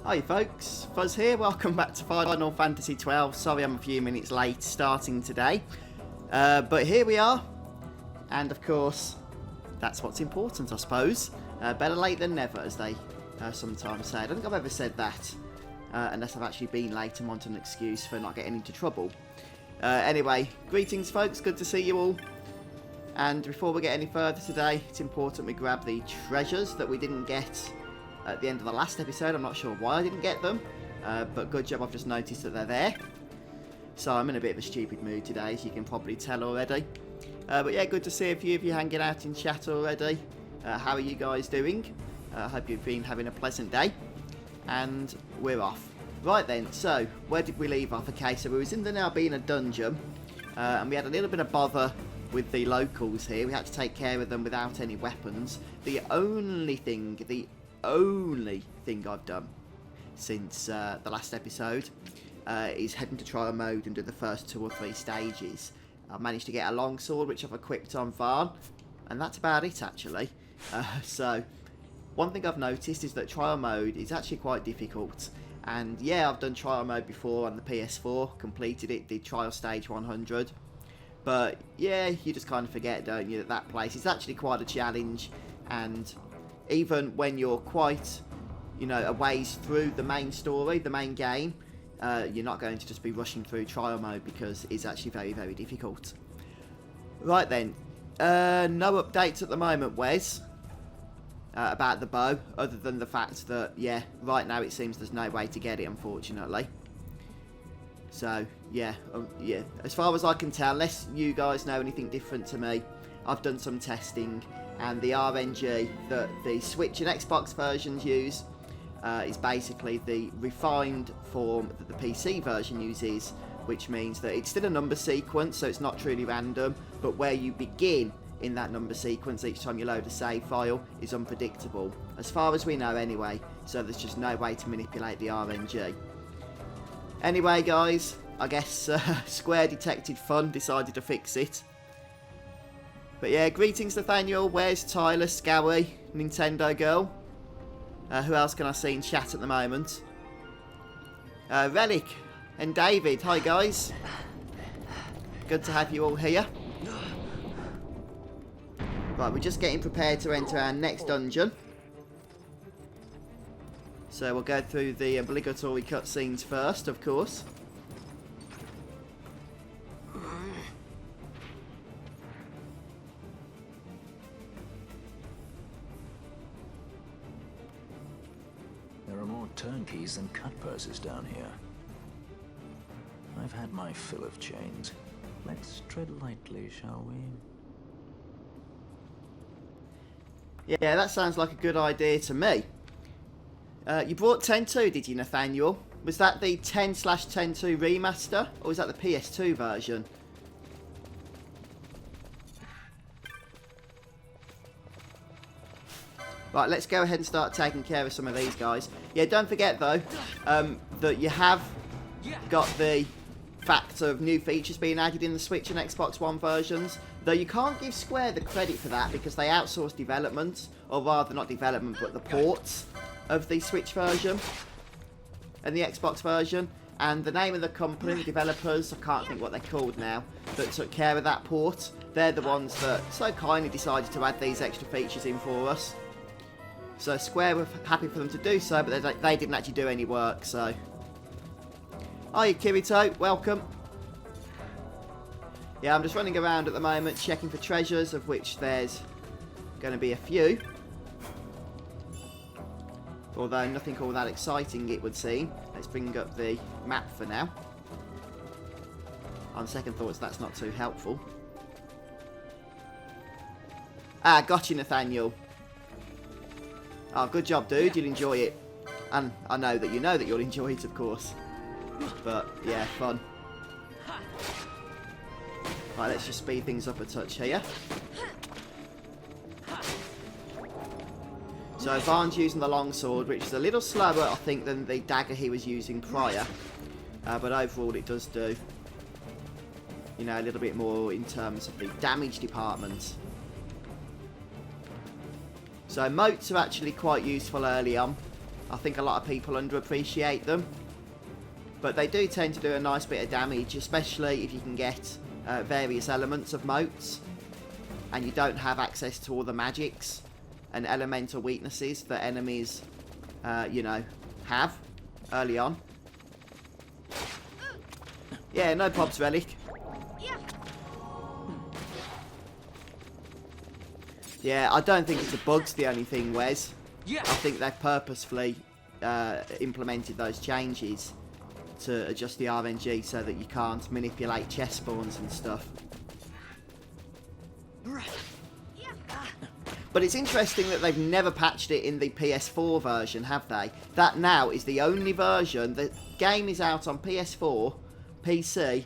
Hi folks, Fuzz here, welcome back to Final Fantasy XII. Sorry I'm a few minutes late starting today, but here we are, and of course, that's what's important I suppose. Better late than never, as they sometimes say. I don't think I've ever said that, unless I've actually been late and want an excuse for not getting into trouble. Anyway, greetings folks, good to see you all. And before we get any further today, it's important we grab the treasures that we didn't get at the end of the last episode. I'm not sure why I didn't get them, but good job, I've just noticed that they're there. So I'm in a bit of a stupid mood today, as you can probably tell already. But yeah, good to see a few of you hanging out in chat already. How are you guys doing? I hope you've been having a pleasant day. And we're off. Right then, so where did we leave off? Okay, so we was in the Nalbina dungeon, and we had a little bit of bother with the locals here. We had to take care of them without any weapons. The only thing I've done since the last episode is heading to trial mode and do the first 2 or 3 stages. I've managed to get a longsword, which I've equipped on Varn, and that's about it actually. So one thing I've noticed is that trial mode is actually quite difficult, and yeah, I've done trial mode before on the PS4, completed it, did trial stage 100, but yeah, you just kind of forget, don't you, that place is actually quite a challenge. And even when you're quite, you know, a ways through the main story, the main game, you're not going to just be rushing through trial mode because it's actually very, very difficult. Right then, no updates at the moment, Wes, about the bow, other than the fact that, yeah, right now it seems there's no way to get it, unfortunately. So, yeah, as far as I can tell, unless you guys know anything different to me, I've done some testing, and the RNG that the Switch and Xbox versions use is basically the refined form that the PC version uses, which means that it's still a number sequence, so it's not truly random, but where you begin in that number sequence each time you load a save file is unpredictable, as far as we know anyway, so there's just no way to manipulate the RNG. Anyway guys, I guess Square detected fun, decided to fix it. But yeah, greetings Nathaniel, where's Tyler, Scowie, Nintendo Girl? Who else can I see in chat at the moment? Relic and David, hi guys. Good to have you all here. Right, we're just getting prepared to enter our next dungeon. So we'll go through the obligatory cutscenes first, of course. There are more turnkeys than cut purses down here. I've had my fill of chains. Let's tread lightly, shall we? Yeah, that sounds like a good idea to me. You brought 10.2, did you, Nathaniel? Was that the 10/10.2 remaster, or was that the PS2 version? Right, let's go ahead and start taking care of some of these guys. Yeah, don't forget though, that you have got the fact of new features being added in the Switch and Xbox One versions, though you can't give Square the credit for that because they outsource development, or rather not development, but the ports of the Switch version and the Xbox version. And the name of the company, the developers, I can't think what they're called now, that took care of that port, they're the ones that so kindly decided to add these extra features in for us. So Square were happy for them to do so, but they didn't actually do any work, so. Hiya Kirito, welcome. Yeah, I'm just running around at the moment checking for treasures, of which there's going to be a few. Although nothing all that exciting, it would seem. Let's bring up the map for now. On second thoughts, that's not too helpful. Ah, got you, Nathaniel. Oh, good job, dude. You'll enjoy it. And I know that you'll enjoy it, of course. But, yeah, fun. Right, let's just speed things up a touch here. So Varn's using the longsword, which is a little slower, I think, than the dagger he was using prior. But overall it does do, you know, a little bit more in terms of the damage department. So moats are actually quite useful early on. I think a lot of people underappreciate them. But they do tend to do a nice bit of damage, especially if you can get various elements of motes. And you don't have access to all the magics and elemental weaknesses that enemies, you know, have early on. Yeah, no props, Relic. Yeah, I don't think it's a bug's the only thing, Wes. I think they've purposefully implemented those changes to adjust the RNG so that you can't manipulate chest spawns and stuff. But it's interesting that they've never patched it in the PS4 version, have they? That now is the only version. The game is out on PS4, PC,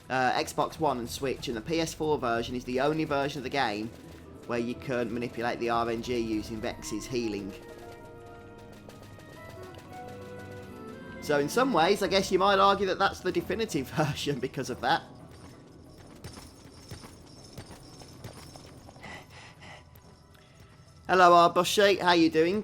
Xbox One and Switch, and the PS4 version is the only version of the game where you can manipulate the RNG using Vex's healing. So in some ways, I guess you might argue that that's the definitive version because of that. Hello Arbushi, how you doing?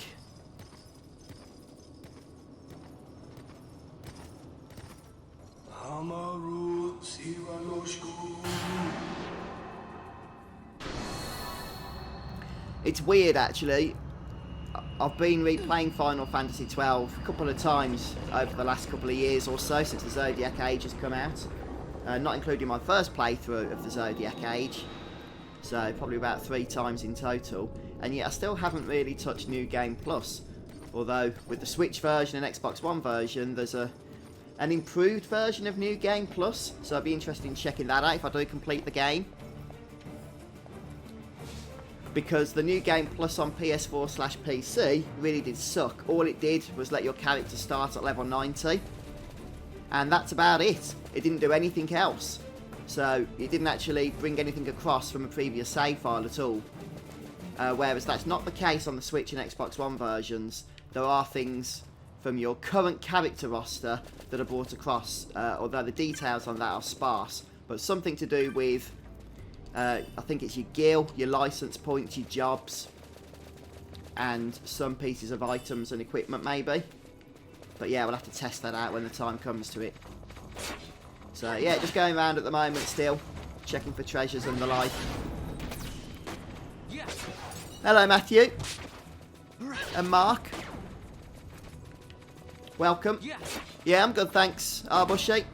It's weird actually. I've been replaying Final Fantasy XII a couple of times over the last couple of years or so since the Zodiac Age has come out. Not including my first playthrough of the Zodiac Age. So probably about 3 times in total. And yet I still haven't really touched New Game Plus. Although with the Switch version and Xbox One version there's an improved version of New Game Plus. So I'd be interested in checking that out if I do complete the game. Because the New Game Plus on PS4/PC really did suck. All it did was let your character start at level 90. And that's about it. It didn't do anything else. So it didn't actually bring anything across from a previous save file at all. Whereas that's not the case on the Switch and Xbox One versions. There are things from your current character roster that are brought across, although the details on that are sparse. But something to do with, I think it's your gil, your license points, your jobs, and some pieces of items and equipment maybe. But yeah, we'll have to test that out when the time comes to it. So yeah, just going around at the moment still, checking for treasures and the like. Hello Matthew. And Mark. Welcome. Yeah, I'm good, thanks, Arbushi.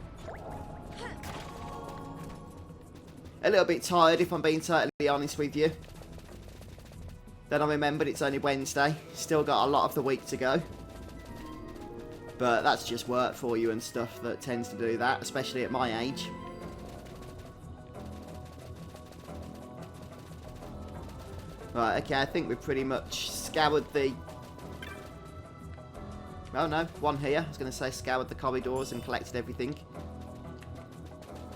A little bit tired if I'm being totally honest with you. Then I remembered it's only Wednesday. Still got a lot of the week to go. But that's just work for you and stuff that tends to do that, especially at my age. Right, okay, I think we've pretty much scoured the... Oh no, one here. I was going to say scoured the corridors and collected everything.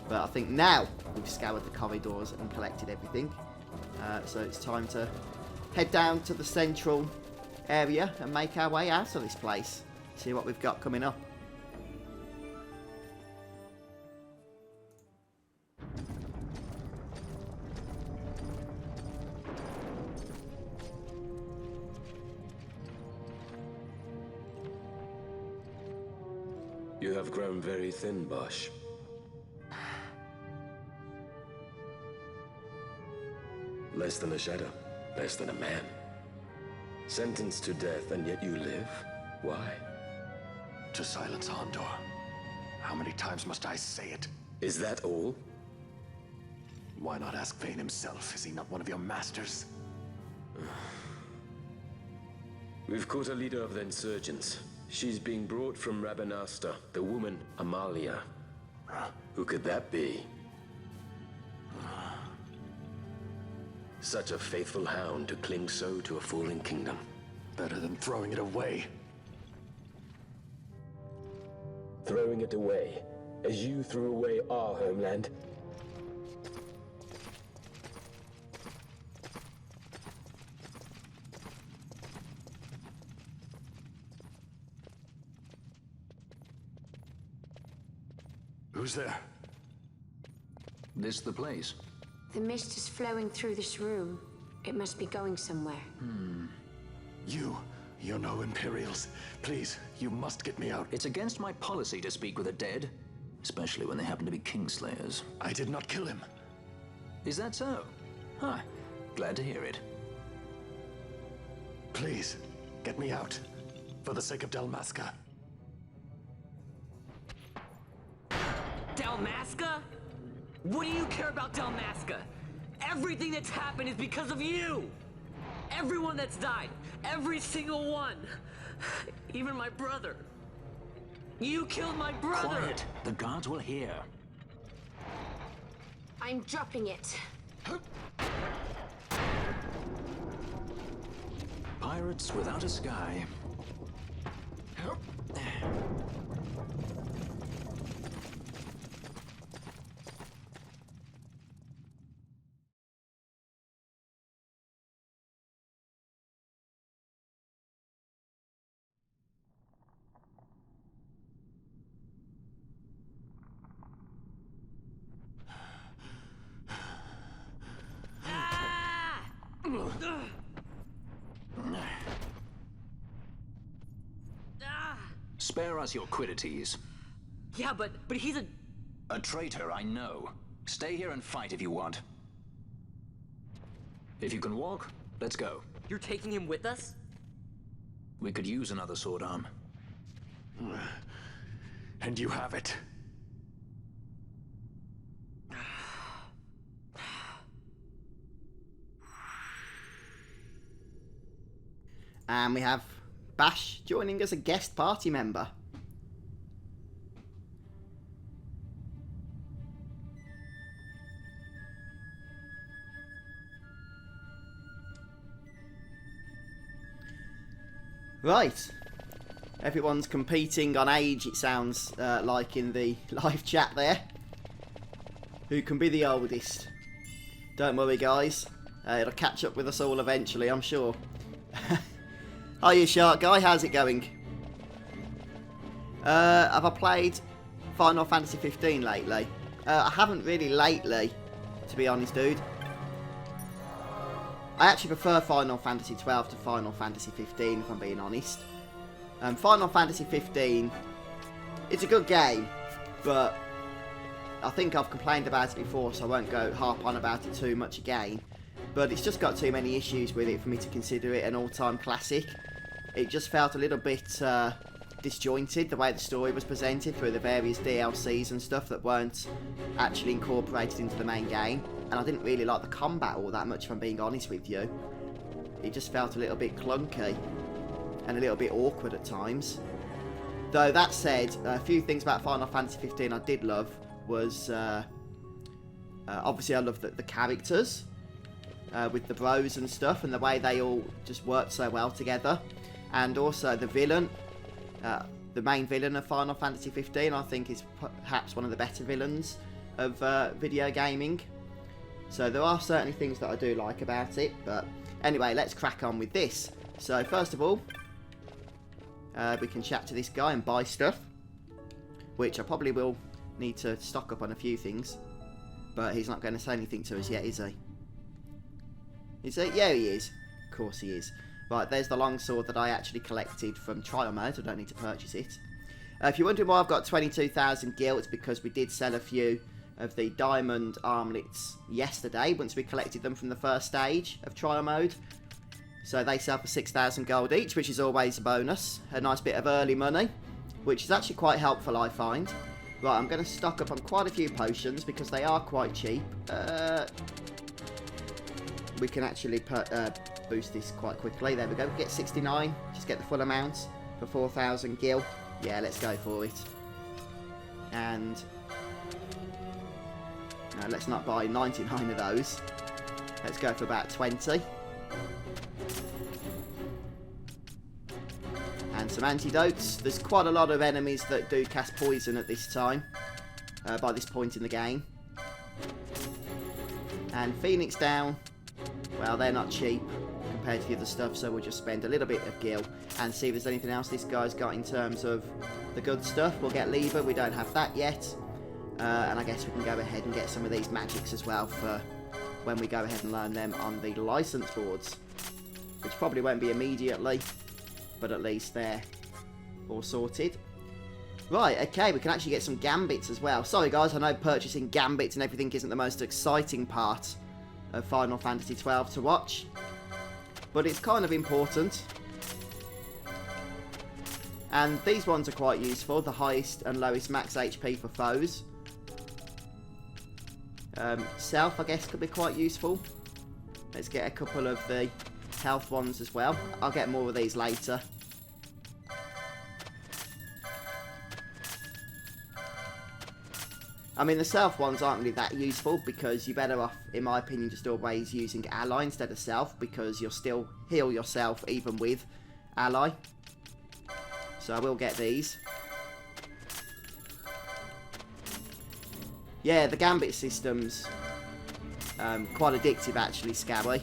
But I think now we've scoured the corridors and collected everything. So it's time to head down to the central area and make our way out of this place. See what we've got coming up. You have grown very thin, Bosch. Less than a shadow, less than a man. Sentenced to death, and yet you live? Why? To silence Hondor. How many times must I say it? Is that all? Why not ask Vayne himself? Is he not one of your masters? We've caught a leader of the insurgents. She's being brought from Rabanasta, the woman Amalia. Who could that be? Such a faithful hound to cling so to a fallen kingdom. Better than throwing it away. Throwing it away, as you threw away our homeland. Who's there? This the place? The mist is flowing through this room. It must be going somewhere. You You're no Imperials. Please, you must get me out. It's against my policy to speak with the dead, especially when they happen to be Kingslayers. I did not kill him. Is that so? Huh. Glad to hear it. Please, get me out. For the sake of Dalmasca. Dalmasca? What do you care about Dalmasca? Everything that's happened is because of you! Everyone that's died, every single one. Even my brother. You killed my brother! Quiet! The guards will hear. I'm dropping it. Pirates without a sky. Spare us your quiddities. Yeah, but he's a... A traitor, I know. Stay here and fight if you want. If you can walk, let's go. You're taking him with us? We could use another sword arm. And you have it. And we have Bash joining as a guest party member. Right. Everyone's competing on age, it sounds like in the live chat there. Who can be the oldest? Don't worry, guys. It'll catch up with us all eventually, I'm sure. Hiya, Shark Guy. How's it going? Have I played Final Fantasy XV lately? I haven't really lately, to be honest, dude. I actually prefer Final Fantasy XII to Final Fantasy XV, if I'm being honest. Final Fantasy XV, it's a good game, but I think I've complained about it before, so I won't go harp on about it too much again. But it's just got too many issues with it for me to consider it an all-time classic. It just felt a little bit disjointed, the way the story was presented through the various DLCs and stuff that weren't actually incorporated into the main game. And I didn't really like the combat all that much, if I'm being honest with you. It just felt a little bit clunky and a little bit awkward at times. Though that said, a few things about Final Fantasy XV I did love was obviously I love the characters with the bros and stuff, and the way they all just worked so well together. And also the villain, the main villain of Final Fantasy XV, I think is perhaps one of the better villains of video gaming. So there are certainly things that I do like about it, but anyway, let's crack on with this. So first of all, we can chat to this guy and buy stuff, which I probably will need to stock up on a few things, but he's not going to say anything to us yet, is he? Is he? Yeah, he is. Of course he is. Right, there's the longsword that I actually collected from trial mode. I don't need to purchase it. If you're wondering why I've got 22,000 gil, it's because we did sell a few of the diamond armlets yesterday once we collected them from the first stage of trial mode. So they sell for 6,000 gold each, which is always a bonus. A nice bit of early money, which is actually quite helpful, I find. Right, I'm going to stock up on quite a few potions because they are quite cheap. We can actually boost this quite quickly. There we go. We get 69. Just get the full amount for 4,000 gil. Yeah, let's go for it. And no, let's not buy 99 of those. Let's go for about 20. And some antidotes. There's quite a lot of enemies that do cast poison at this time. By this point in the game. And Phoenix down. Well, they're not cheap compared to the other stuff, so we'll just spend a little bit of gil and see if there's anything else this guy's got in terms of the good stuff. We'll get lever, we don't have that yet. And I guess we can go ahead and get some of these magics as well for when we go ahead and learn them on the license boards. Which probably won't be immediately. but at least they're all sorted. Right, okay, we can actually get some gambits as well. Sorry guys, I know purchasing gambits and everything isn't the most exciting part of Final Fantasy XII to watch, but it's kind of important. And these ones are quite useful, the highest and lowest max HP for foes. Self, I guess, could be quite useful. Let's get a couple of the health ones as well. I'll get more of these later. I mean, the self ones aren't really that useful because you're better off, in my opinion, just always using ally instead of self, because you'll still heal yourself even with ally. So I will get these. Yeah, the gambit system's quite addictive actually, Scabby.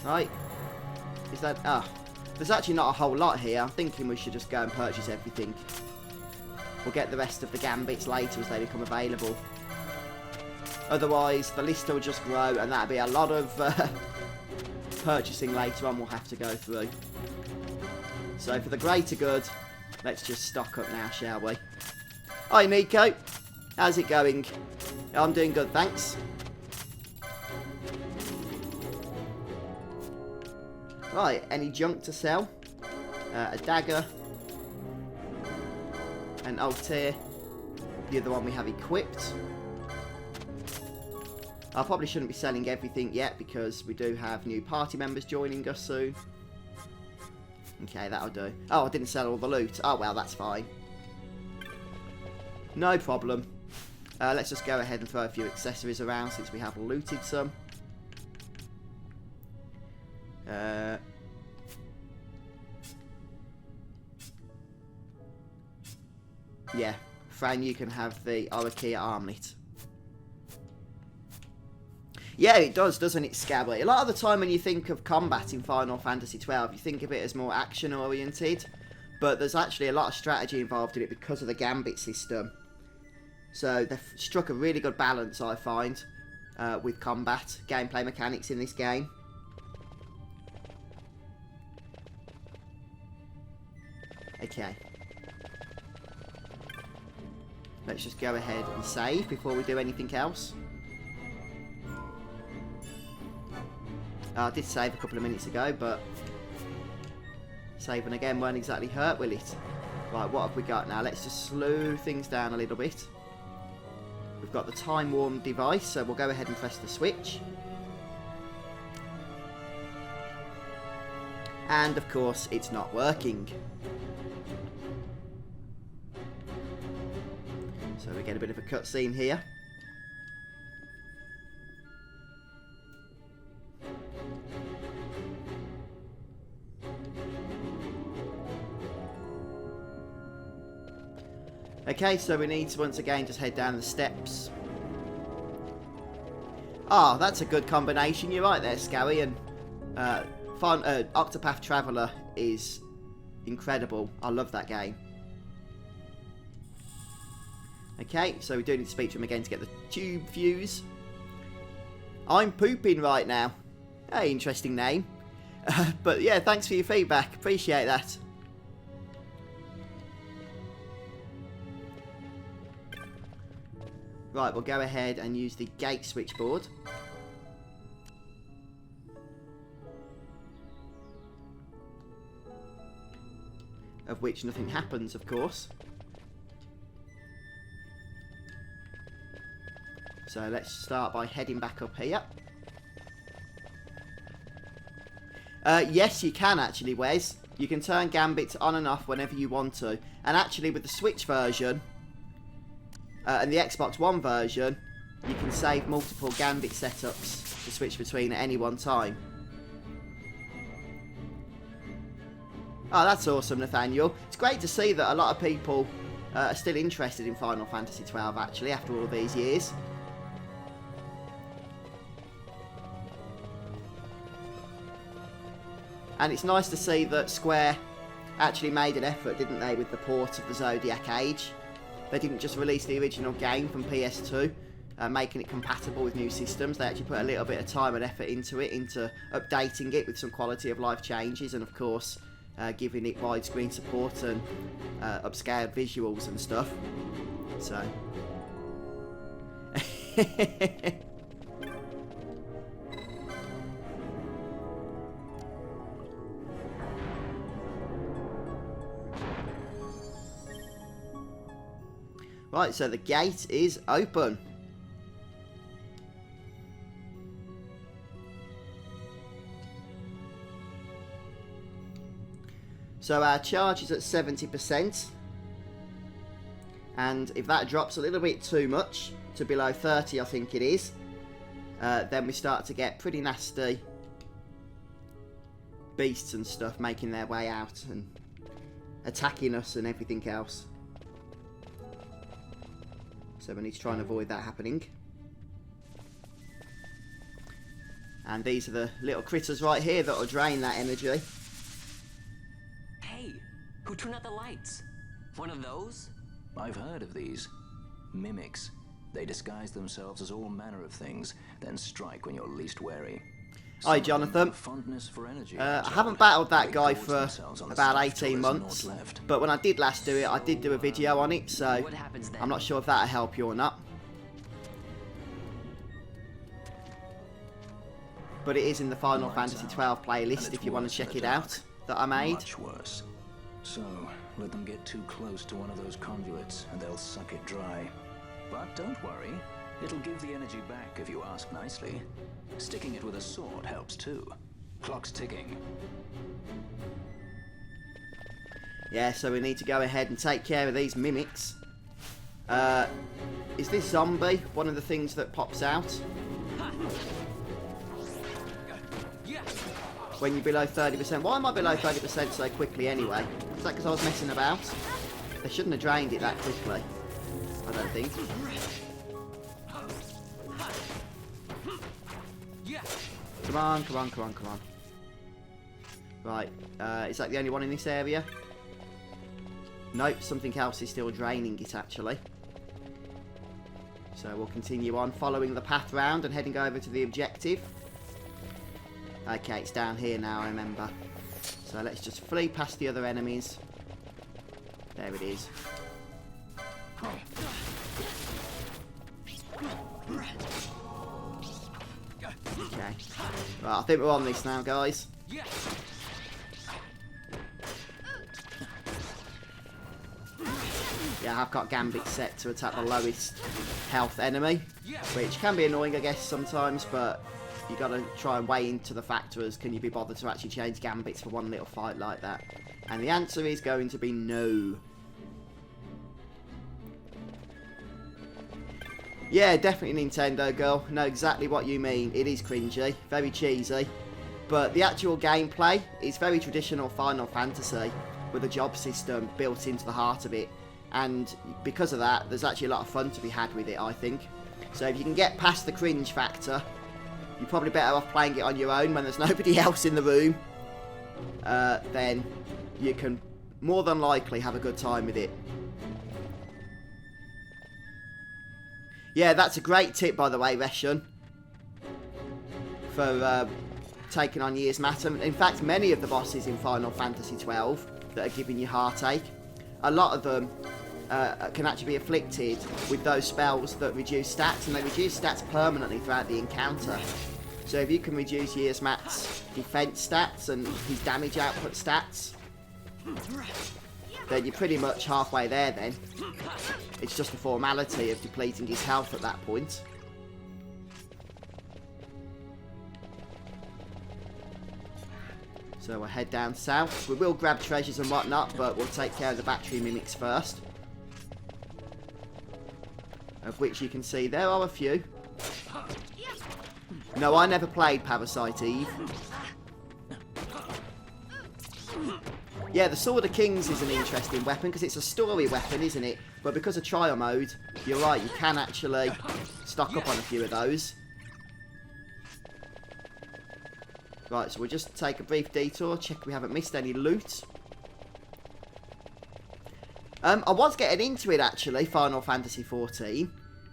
Right. Is that... ah. There's actually not a whole lot here. I'm thinking we should just go and purchase everything. We'll get the rest of the gambits later as they become available. Otherwise, the list will just grow, and that'll be a lot of purchasing later on we'll have to go through. So for the greater good, let's just stock up now, shall we? Hi, Nico. How's it going? I'm doing good, thanks. Right, any junk to sell? A dagger. An altair. The other one we have equipped. I probably shouldn't be selling everything yet because we do have new party members joining us soon. Okay, that'll do. Oh, I didn't sell all the loot. Oh, well, that's fine. No problem. Let's just go ahead and throw a few accessories around since we have looted some. Yeah, Fran, you can have the Arakia armlet. Yeah, it does, doesn't it, Scabby? A lot of the time when you think of combat in Final Fantasy XII, you think of it as more action-oriented, but there's actually a lot of strategy involved in it because of the gambit system. So they've struck a really good balance, I find, with combat, gameplay mechanics in this game. Okay. Let's just go ahead and save before we do anything else. I did save a couple of minutes ago, but saving again won't exactly hurt, will it? Right, what have we got now? Let's just slow things down a little bit. We've got the time warm device, so we'll go ahead and press the switch. And of course, it's not working. So we get a bit of a cutscene here. Okay, so we need to once again just head down the steps. Ah, that's a good combination. You're right there, Scowy. And Octopath Traveler is incredible. I love that game. Okay, so we do need to speak to him again to get the tube fuse. I'm pooping right now. Hey, interesting name. But yeah, thanks for your feedback. Appreciate that. Right, we'll go ahead and use the gate switchboard. Of which nothing happens, of course. So let's start by heading back up here. Yes, you can actually, Wes. You can turn gambits on and off whenever you want to. And actually, with the Switch version and the Xbox One version, you can save multiple gambit setups to switch between at any one time. Oh, that's awesome, Nathaniel. It's great to see that a lot of people are still interested in Final Fantasy XII, actually, after all these years. And it's nice to see that Square actually made an effort, didn't they, with the port of the Zodiac Age. They didn't just release the original game from PS2. making it compatible with new systems. They actually put a little bit of time and effort into it, into updating it with some quality of life changes, and of course giving it widescreen support and upscaled visuals and stuff. So right, so the gate is open. So our charge is at 70%. And if that drops a little bit too much, to below 30 I think it is, then we start to get pretty nasty beasts and stuff making their way out and attacking us and everything else. So we need to try and avoid that happening. And these are the little critters right here that will drain that energy. Hey, who turned out the lights? One of those? I've heard of these. Mimics. They disguise themselves as all manner of things, then strike when you're least wary. Hi, Jonathan. Fondness for energy. I haven't battled that guy for about 18 months, but when I did last do it, I did do a video on it, so I'm not sure if that'll help you or not. But it is in the Final Fantasy XII playlist if you want to check it out, that I made. Much worse. So, let them get too close to one of those conduits, and they'll suck it dry. But don't worry, it'll give the energy back if you ask nicely. Sticking it with a sword helps too. Clock's ticking. Yeah, so we need to go ahead and take care of these mimics. Is this zombie one of the things that pops out when you're below 30%? Why am I below 30% so quickly anyway? Is that because I was messing about? They shouldn't have drained it that quickly, I don't think. Come on, come on, come on, come on. Right, is that the only one in this area? Nope, something else is still draining it actually. So we'll continue on following the path round and heading over to the objective. Okay, it's down here now, I remember. So let's just flee past the other enemies. There it is. Okay. Right, I think we're on this now, guys. Yeah, I've got Gambit set to attack the lowest health enemy, which can be annoying, I guess, sometimes, but you got to try and weigh into the factors. Can you be bothered to actually change Gambits for one little fight like that? And the answer is going to be no. Yeah, definitely Nintendo girl. Know exactly what you mean. It is cringy, very cheesy, but the actual gameplay is very traditional Final Fantasy with a job system built into the heart of it. And because of that, there's actually a lot of fun to be had with it, I think. So if you can get past the cringe factor, you're probably better off playing it on your own when there's nobody else in the room. Then you can more than likely have a good time with it. Yeah, that's a great tip, by the way, Reshan, for taking on Year's Matter. In fact, many of the bosses in Final Fantasy XII that are giving you heartache, a lot of them can actually be afflicted with those spells that reduce stats, and they reduce stats permanently throughout the encounter. So if you can reduce Year's Mat's defense stats and his damage output stats, then you're pretty much halfway there then. It's just a formality of depleting his health at that point. So we'll head down south. We will grab treasures and whatnot, but we'll take care of the battery mimics first. Of which you can see there are a few. No, I never played Parasite Eve. Yeah, the Sword of Kings is an interesting weapon because it's a story weapon, isn't it? But because of trial mode, you're right, you can actually stock up on a few of those. Right, so we'll just take a brief detour, check we haven't missed any loot. I was getting into it actually, Final Fantasy XIV.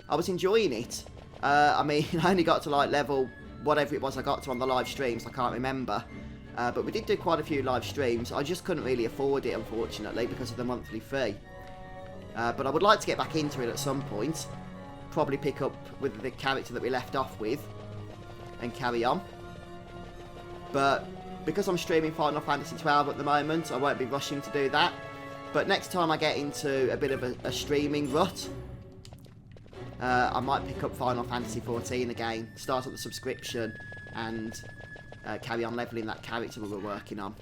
I was enjoying it, I mean, I only got to like level whatever it was I got to on the live streams. I can't remember. But we did do quite a few live streams. I just couldn't really afford it, unfortunately, because of the monthly fee. But I would like to get back into it at some point. Probably pick up with the character that we left off with and carry on. But because I'm streaming Final Fantasy XII at the moment, I won't be rushing to do that. But next time I get into a bit of a streaming rut, I might pick up Final Fantasy XIV again, start up the subscription, and carry on leveling that character we were working on.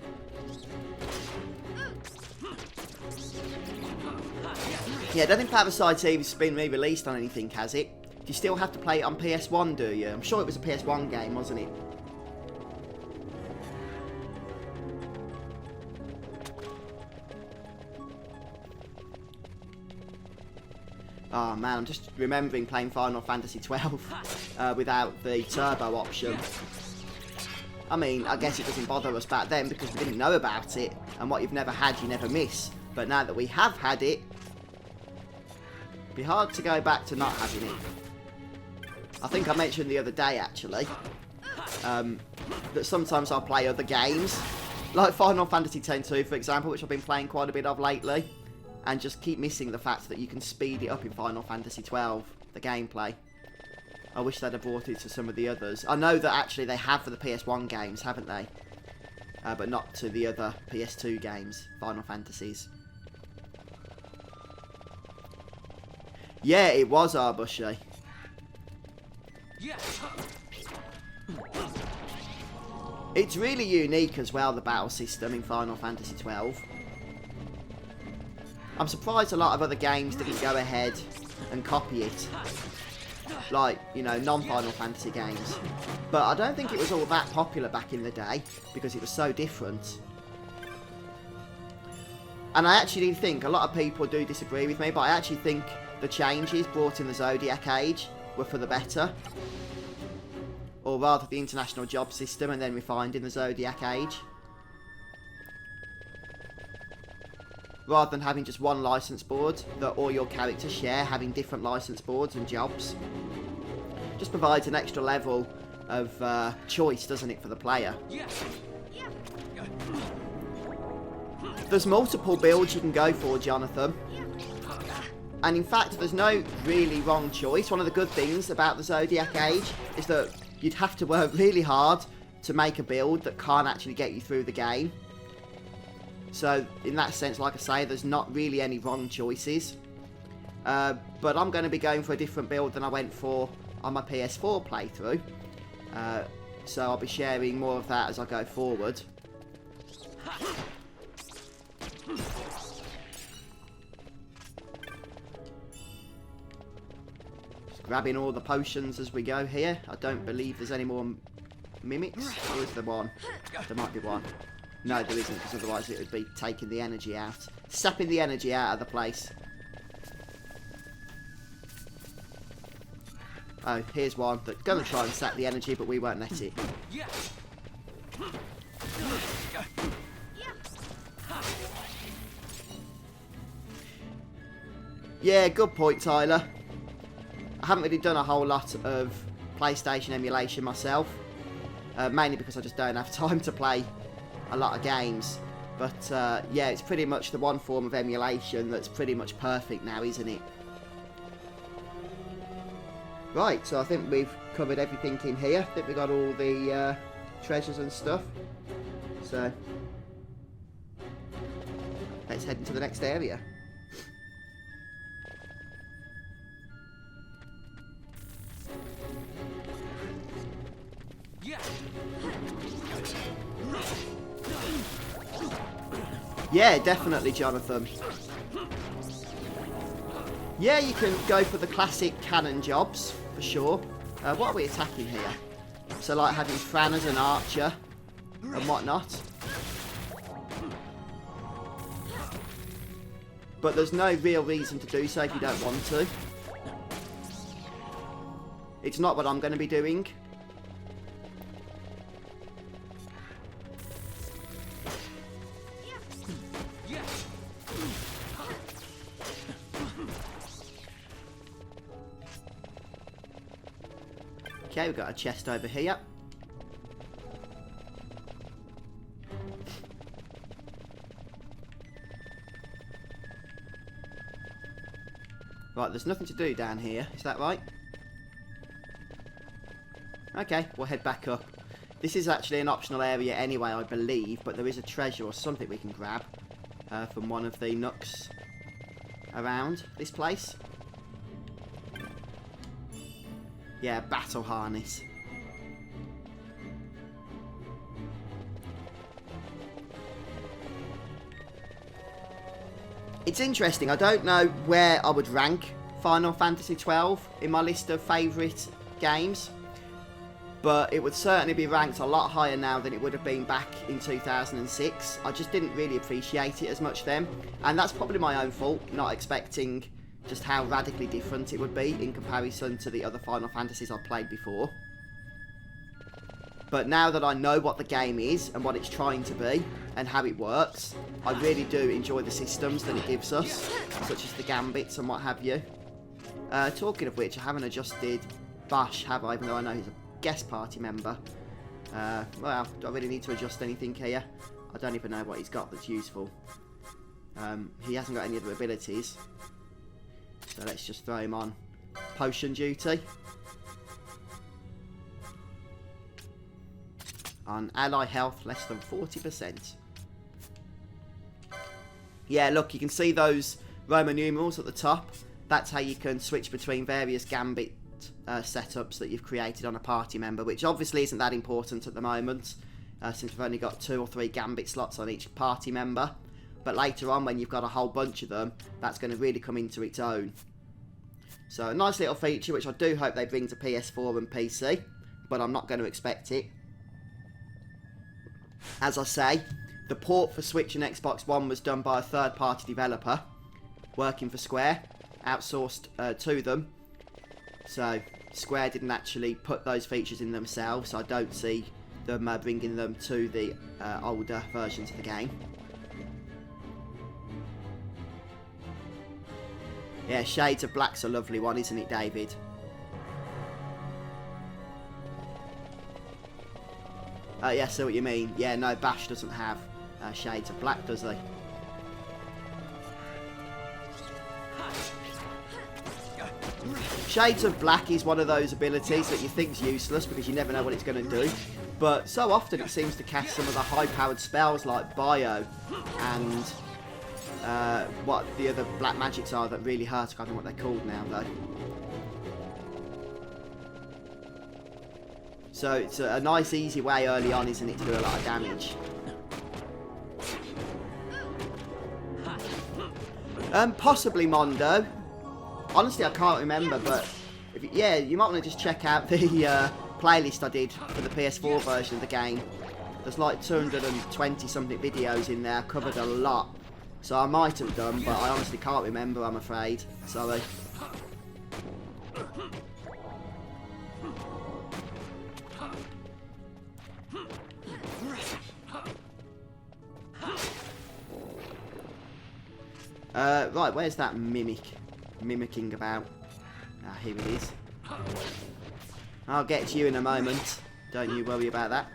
Yeah, I don't think Parasite TV's been re-released on anything, has it? Do you still have to play it on PS1, do you? I'm sure it was a PS1 game, wasn't it? Oh man, I'm just remembering playing Final Fantasy XII without the turbo option. I mean, I guess it doesn't bother us back then because we didn't know about it, and what you've never had, you never miss. But now that we have had it, it'd be hard to go back to not having it. I think I mentioned the other day, actually, that sometimes I'll play other games, like Final Fantasy X-2, for example, which I've been playing quite a bit of lately, and just keep missing the fact that you can speed it up in Final Fantasy XII, the gameplay. I wish they'd have brought it to some of the others. I know that actually they have for the PS1 games, haven't they? But not to the other PS2 games, Final Fantasies. Yeah, it was Arbushy. It's really unique as well, the battle system in Final Fantasy XII. I'm surprised a lot of other games didn't go ahead and copy it. Like, you know, non-Final Fantasy games. But I don't think it was all that popular back in the day, because it was so different. And I actually think, a lot of people do disagree with me, but I actually think the changes brought in the Zodiac Age were for the better. Or rather, the international job system and then refined in the Zodiac Age. Rather than having just one license board that all your characters share, having different license boards and jobs. Just provides an extra level of choice, doesn't it, for the player? There's multiple builds you can go for, Jonathan. And in fact, there's no really wrong choice. One of the good things about the Zodiac Age is that you'd have to work really hard to make a build that can't actually get you through the game. So, in that sense, like I say, there's not really any wrong choices. But I'm going to be going for a different build than I went for on my PS4 playthrough. So I'll be sharing more of that as I go forward. Just grabbing all the potions as we go here. I don't believe there's any more mimics. Or is there one? There might be one. No, there isn't, because otherwise it would be taking the energy out. Sapping the energy out of the place. Oh, here's one that's going to try and sap the energy, but we won't let it. Yeah, good point, Tyler. I haven't really done a whole lot of PlayStation emulation myself. Mainly because I just don't have time to play a lot of games. But yeah, it's pretty much the one form of emulation that's pretty much perfect now, isn't it? Right, so I think we've covered everything in here. I think we got all the treasures and stuff. So let's head into the next area. Yeah, definitely, Jonathan. Yeah, you can go for the classic cannon jobs, for sure. What are we attacking here? So, like having Fran as an archer and whatnot. But there's no real reason to do so if you don't want to. It's not what I'm going to be doing. Okay, we've got a chest over here. Right, there's nothing to do down here. Is that right? Okay, we'll head back up. This is actually an optional area anyway, I believe, but there is a treasure or something we can grab from one of the nooks around this place. Yeah, battle harness. It's interesting, I don't know where I would rank Final Fantasy XII in my list of favourite games, but it would certainly be ranked a lot higher now than it would have been back in 2006. I just didn't really appreciate it as much then, and that's probably my own fault, not expecting just how radically different it would be in comparison to the other Final Fantasies I've played before. But now that I know what the game is and what it's trying to be and how it works, I really do enjoy the systems that it gives us, such as the gambits and what have you. Talking of which, I haven't adjusted Bash, have I? Even though I know he's a guest party member. Well, do I really need to adjust anything here? I don't even know what he's got that's useful. He hasn't got any other abilities. So let's just throw him on potion duty. On ally health, less than 40%. Yeah, look, you can see those Roman numerals at the top. That's how you can switch between various gambit setups that you've created on a party member, which obviously isn't that important at the moment, since we've only got 2 or 3 gambit slots on each party member. But later on, when you've got a whole bunch of them, that's going to really come into its own. So a nice little feature, which I do hope they bring to PS4 and PC, but I'm not going to expect it. As I say, the port for Switch and Xbox One was done by a third-party developer working for Square, outsourced to them. So Square didn't actually put those features in themselves, so I don't see them bringing them to the older versions of the game. Yeah, Shades of Black's a lovely one, isn't it, David? Yeah, I see what you mean. Yeah, no, Bash doesn't have Shades of Black, does he? Shades of Black is one of those abilities that you think's useless because you never know what it's going to do. But so often it seems to cast some of the high-powered spells like Bio and what the other black magics are that really hurt. I can't know what they're called now, though. So it's a nice, easy way early on, isn't it, to do a lot of damage. Possibly Mondo. Honestly, I can't remember, but yeah, you might want to just check out the playlist I did for the PS4 version of the game. There's like 220 something videos in there, covered a lot. So I might have done, but I honestly can't remember, I'm afraid. Sorry. Right, where's that mimicking about? Ah, here it is. I'll get to you in a moment. Don't you worry about that.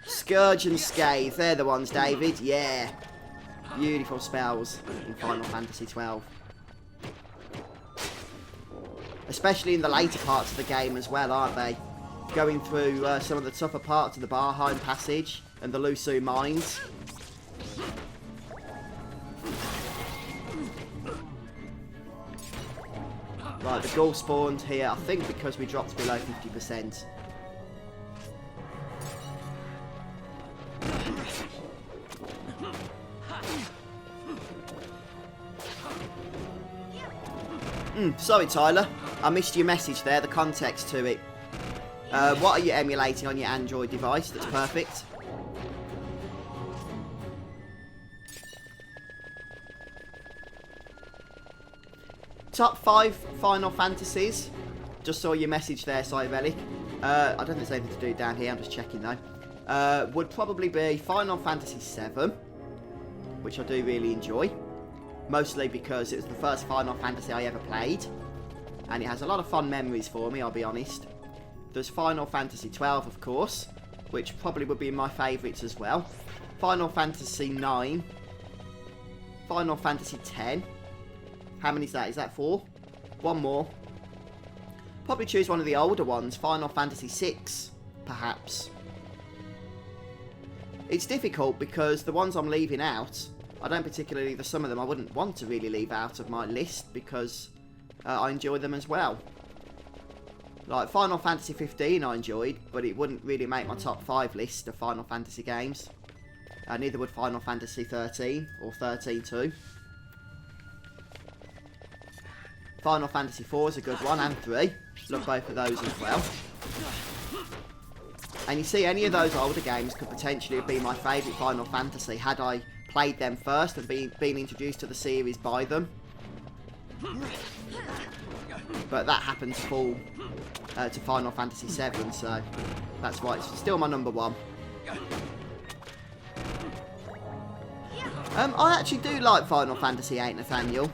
Scourge and Scathe, they're the ones, David. Yeah. Beautiful spells in Final Fantasy XII. Especially in the later parts of the game as well, aren't they? Going through some of the tougher parts of the Barheim passage and the Lusu mines. Right, the ghoul spawned here, I think because we dropped below 50%. Sorry, Tyler. I missed your message there, the context to it. What are you emulating on your Android device? That's perfect. Top 5 Final Fantasies. Just saw your message there, Cybelic. I don't think there's anything to do down here, I'm just checking though. Would probably be Final Fantasy VII, which I do really enjoy. Mostly because it was the first Final Fantasy I ever played. And it has a lot of fun memories for me, I'll be honest. There's Final Fantasy XII, of course, which probably would be my favourites as well. Final Fantasy IX. Final Fantasy X. How many is that? Is that 4? One more. Probably choose one of the older ones. Final Fantasy VI, perhaps. It's difficult because the ones I'm leaving out, I don't particularly, there's some of them I wouldn't want to really leave out of my list because I enjoy them as well. Like Final Fantasy XV I enjoyed, but it wouldn't really make my top 5 list of Final Fantasy games. Neither would Final Fantasy XIII or 13 too. Final Fantasy IV is a good one, and 3. Love both of those as well. And you see, any of those older games could potentially be my favourite Final Fantasy had I played them first and been introduced to the series by them. But that happened to fall to Final Fantasy VII, so that's why it's still my number 1. I actually do like Final Fantasy VIII, Nathaniel.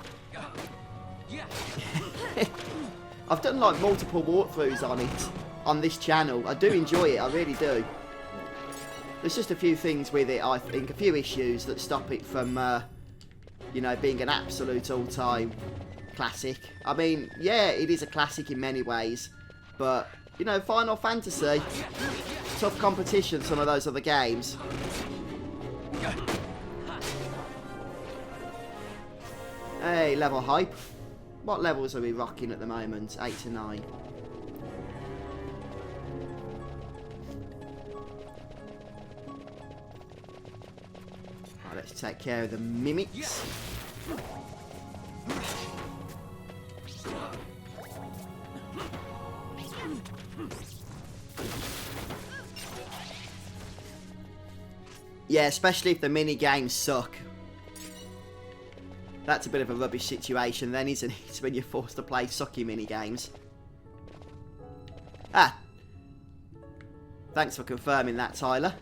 I've done like multiple walkthroughs on it on this channel. I do enjoy it, I really do. There's just a few things with it, I think, a few issues that stop it from, you know, being an absolute all-time classic. I mean, yeah, it is a classic in many ways, but, you know, Final Fantasy, tough competition, some of those other games. Hey, level hype. What levels are we rocking at the moment? 8 to 9. Right, let's take care of the mimics. Yeah, especially if the mini games suck. That's a bit of a rubbish situation then, isn't it? When you're forced to play sucky mini-games. Ah! Thanks for confirming that, Tyler.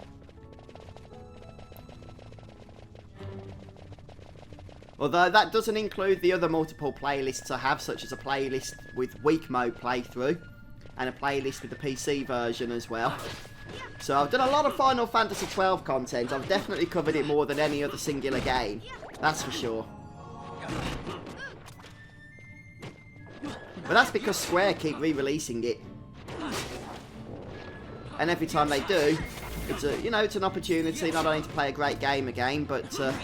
Although that doesn't include the other multiple playlists I have, such as a playlist with weak mode playthrough, and a playlist with the PC version as well. So I've done a lot of Final Fantasy XII content. I've definitely covered it more than any other singular game. That's for sure. But that's because Square keep re-releasing it, and every time they do, it's a, you know, it's an opportunity not only to play a great game again, but to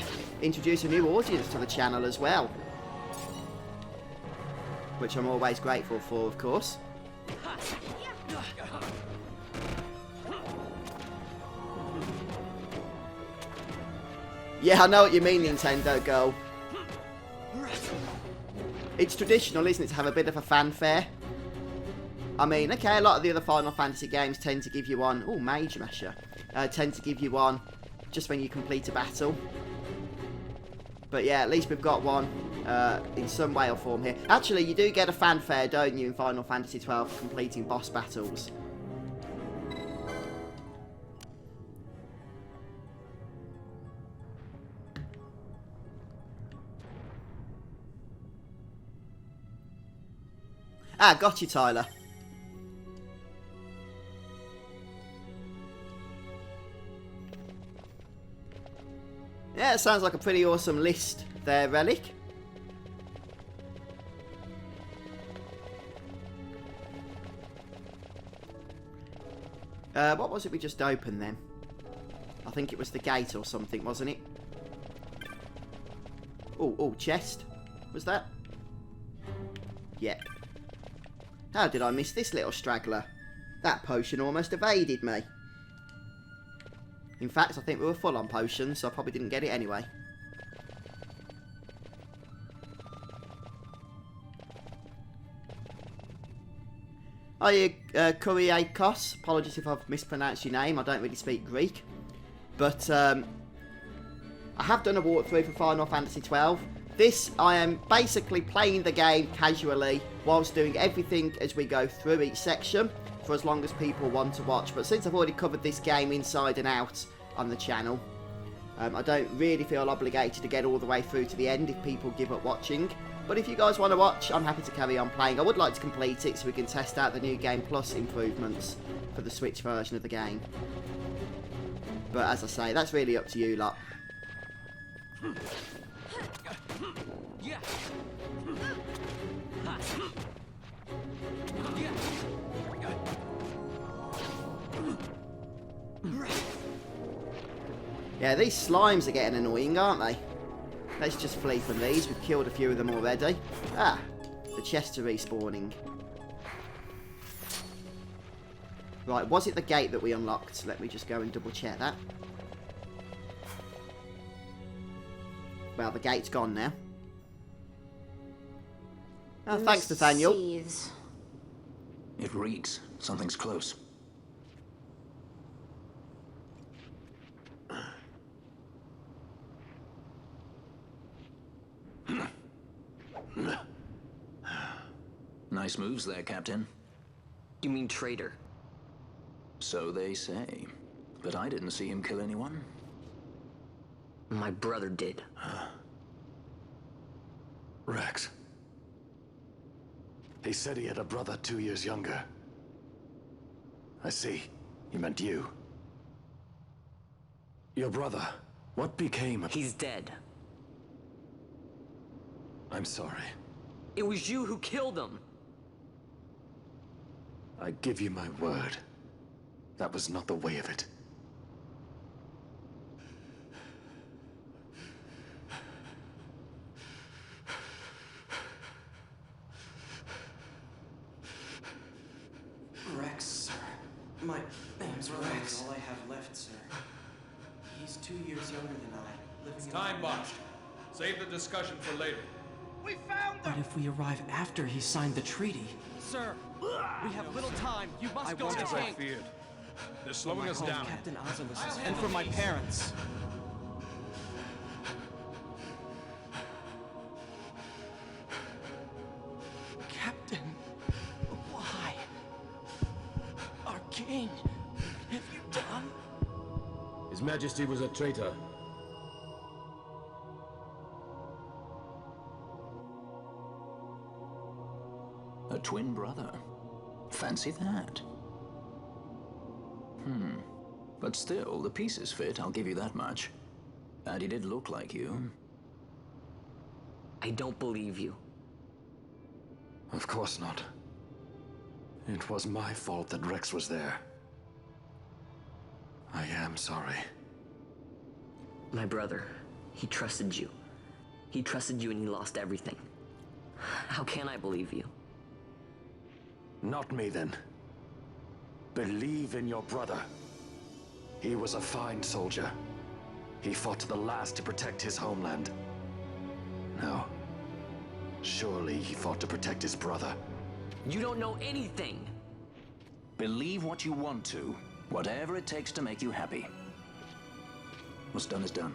introduce a new audience to the channel as well, which I'm always grateful for, of course. Yeah, I know what you mean, Nintendo Go. It's traditional, isn't it, to have a bit of a fanfare? I mean, okay, a lot of the other Final Fantasy games tend to give you one... Oh, Mage Masher. Tend to give you one just when you complete a battle. But yeah, at least we've got one in some way or form here. Actually, you do get a fanfare, don't you, in Final Fantasy XII for completing boss battles. Ah, got you, Tyler. Yeah, it sounds like a pretty awesome list there, Relic. What was it we just opened then? I think it was the gate or something, wasn't it? Oh, chest. Was that? Yeah. How did I miss this little straggler? That potion almost evaded me. In fact, I think we were full on potions, so I probably didn't get it anyway. Hiya, Kuriakos. Apologies if I've mispronounced your name. I don't really speak Greek. But I have done a walkthrough for Final Fantasy XII. This, I am basically playing the game casually whilst doing everything as we go through each section for as long as people want to watch. But since I've already covered this game inside and out on the channel, I don't really feel obligated to get all the way through to the end if people give up watching. But if you guys want to watch, I'm happy to carry on playing. I would like to complete it so we can test out the New Game Plus improvements for the Switch version of the game. But as I say, that's really up to you lot. Yeah, these slimes are getting annoying, aren't they? Let's just flee from these. We've killed a few of them already. Ah, the chests are respawning. Right, was it the gate that we unlocked? Let me just go and double check that. Well, the gate's gone now. Oh, thanks, Nathaniel. It reeks. Something's close. Nice moves there, Captain. You mean traitor? So they say. But I didn't see him kill anyone. My brother did. Rex. He said he had a brother 2 years younger. I see. He meant you. Your brother. What became of... He's dead. I'm sorry. It was you who killed him. I give you my word. That was not the way of it. Rex, sir. My name's Rex. All I have left, sir. He's 2 years younger than I. Living in Time botched. Save the discussion for later. We found him! But if we arrive after he signed the treaty... Sir, we have little time. You must go to As I tank. feared. They're slowing us down. Captain Ozilus's, and for my parents. Captain, why? Our king, what have you done? His Majesty was a traitor. A twin brother. Fancy that. But still, the pieces fit, I'll give you that much. And he did look like you. I don't believe you. Of course not. It was my fault that Rex was there. I am sorry. My brother, he trusted you. He trusted you and he lost everything. How can I believe you? Not me, then. Believe in your brother. He was a fine soldier. He fought to the last to protect his homeland. No. Surely he fought to protect his brother. You don't know anything. Believe what you want to. Whatever it takes to make you happy. What's done is done.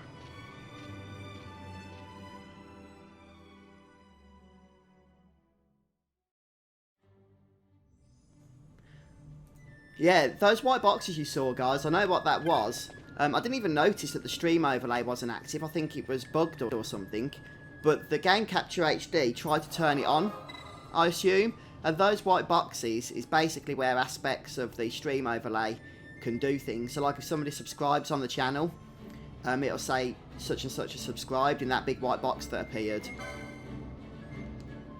Yeah, those white boxes you saw, guys, I know what that was. I didn't even notice that the stream overlay wasn't active. I think it was bugged or something. But the Game Capture HD tried to turn it on, I assume. And those white boxes is basically where aspects of the stream overlay can do things. So like if somebody subscribes on the channel, it'll say such and such is subscribed in that big white box that appeared.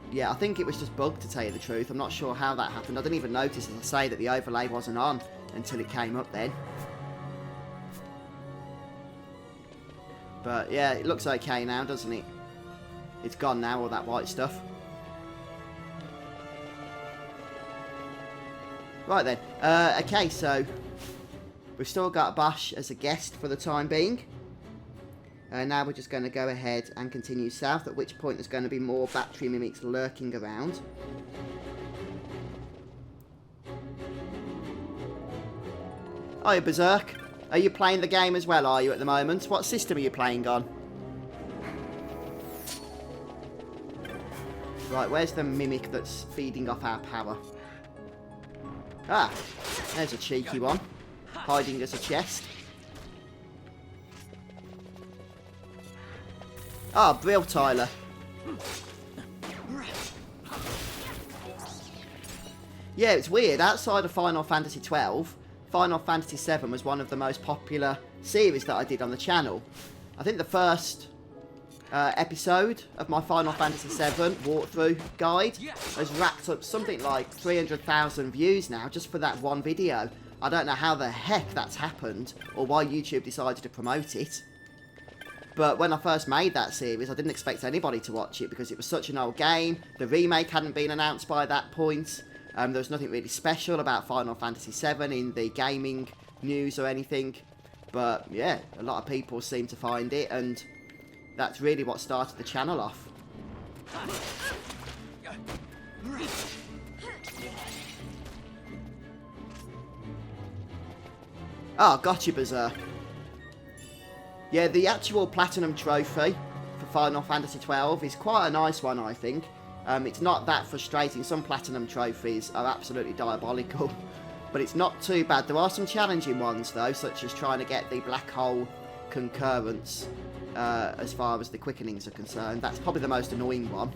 Yeah, I think it was just bugged, to tell you the truth. I'm not sure how that happened. I didn't even notice, as I say, that the overlay wasn't on until it came up then. But yeah, it looks okay now, doesn't it? It's gone now, all that white stuff. Right then. Okay, so we've still got Bash as a guest for the time being. Now we're just going to go ahead and continue south, at which point there's going to be more battery mimics lurking around. Hiya, Berserk. Are you playing the game as well, are you, at the moment? What system are you playing on? Right, where's the mimic that's feeding off our power? Ah, there's a cheeky one. Hiding as a chest. Ah, Brill Tyler. Yeah, it's weird. Outside of Final Fantasy XII, Final Fantasy VII was one of the most popular series that I did on the channel. I think the first episode of my Final Fantasy VII walkthrough guide has racked up something like 300,000 views now just for that one video. I don't know how the heck that's happened or why YouTube decided to promote it. But when I first made that series, I didn't expect anybody to watch it because it was such an old game. The remake hadn't been announced by that point. There was nothing really special about Final Fantasy VII in the gaming news or anything. But yeah, a lot of people seem to find it, and that's really what started the channel off. Oh, gotcha, Berserk. Yeah, the actual Platinum Trophy for Final Fantasy XII is quite a nice one, I think. It's not that frustrating. Some Platinum Trophies are absolutely diabolical, but it's not too bad. There are some challenging ones, though, such as trying to get the Black Hole Concurrence as far as the quickenings are concerned. That's probably the most annoying one.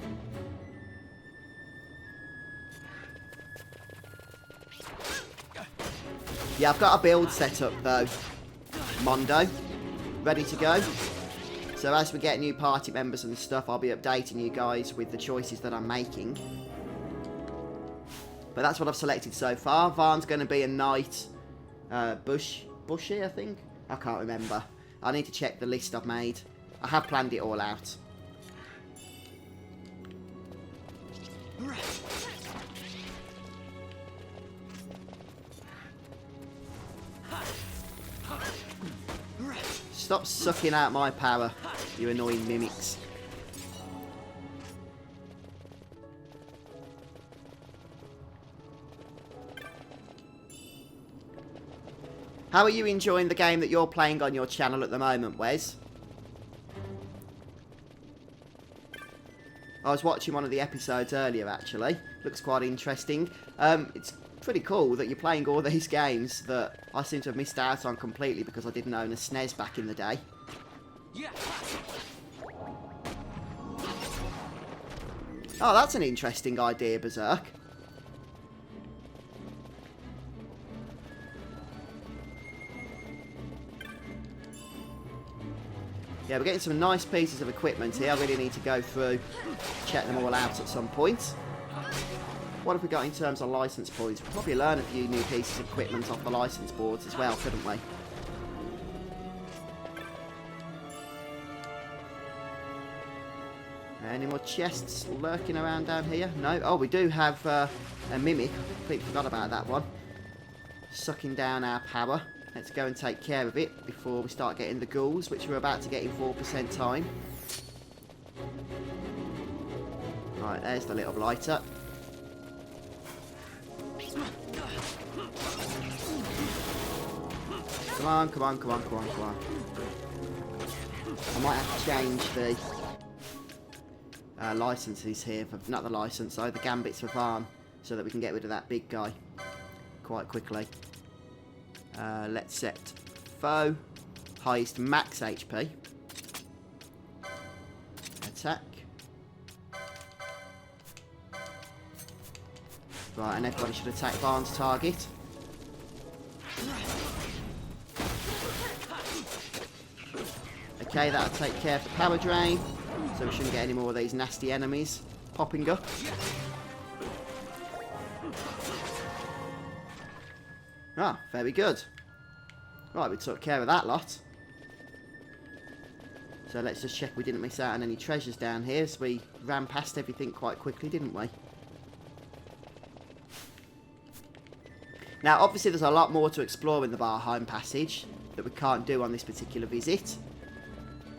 Yeah, I've got a build set up, though, Mondo, ready to go. So as we get new party members and stuff, I'll be updating you guys with the choices that I'm making. But that's what I've selected so far. Varn's going to be a knight. Bushy, I think? I can't remember. I need to check the list I've made. I have planned it all out. Stop sucking out my power, you annoying mimics. How are you enjoying the game that you're playing on your channel at the moment, Wes? I was watching one of the episodes earlier, actually. Looks quite interesting. It's pretty cool that you're playing all these games that I seem to have missed out on completely because I didn't own a SNES back in the day. Oh, that's an interesting idea, Berserk. Yeah, we're getting some nice pieces of equipment here. I really need to go through, check them all out at some point. What have we got in terms of license points? We'll probably learn a few new pieces of equipment off the license boards as well, couldn't we? Any more chests lurking around down here? No? Oh, we do have a mimic. I completely forgot about that one. Sucking down our power. Let's go and take care of it before we start getting the ghouls, which we're about to get in 4% time. Right, there's the little blighter. Come on, come on, come on, come on, come on. I might have to change the licenses here, for, not the license, the gambits for Varn, so that we can get rid of that big guy quite quickly. Let's set foe, highest max HP, attack. Right, and everybody should attack Varn's target. Okay, that'll take care of the power drain, so we shouldn't get any more of these nasty enemies popping up. Ah, very good. Right, we took care of that lot. So let's just check we didn't miss out on any treasures down here, as we ran past everything quite quickly, didn't we? Now, obviously there's a lot more to explore in the Barheim passage that we can't do on this particular visit.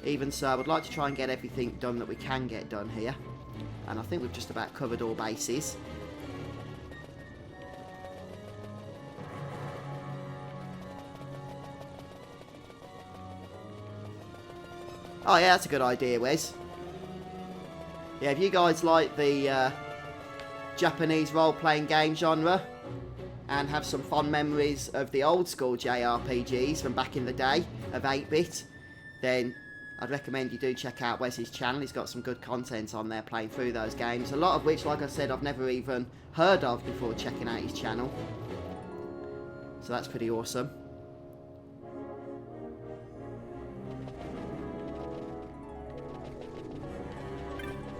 Even so, I would like to try and get everything done that we can get done here. And I think we've just about covered all bases. Oh yeah, that's a good idea, Wes. Yeah, if you guys like the Japanese role-playing game genre and have some fond memories of the old school JRPGs from back in the day of 8-bit, then I'd recommend you do check out Wes's channel. He's got some good content on there playing through those games. A lot of which, like I said, I've never even heard of before checking out his channel. So that's pretty awesome.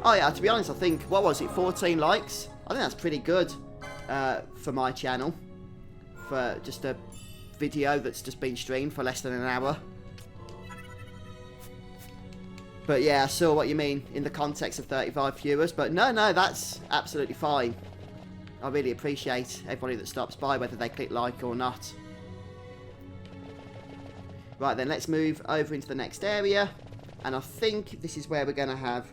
Oh yeah, to be honest, I think, what was it, 14 likes? I think that's pretty good for my channel. For just a video that's just been streamed for less than an hour. But yeah, I saw what you mean in the context of 35 viewers. But no, that's absolutely fine. I really appreciate everybody that stops by, whether they click like or not. Right then, let's move over into the next area. And I think this is where we're going to have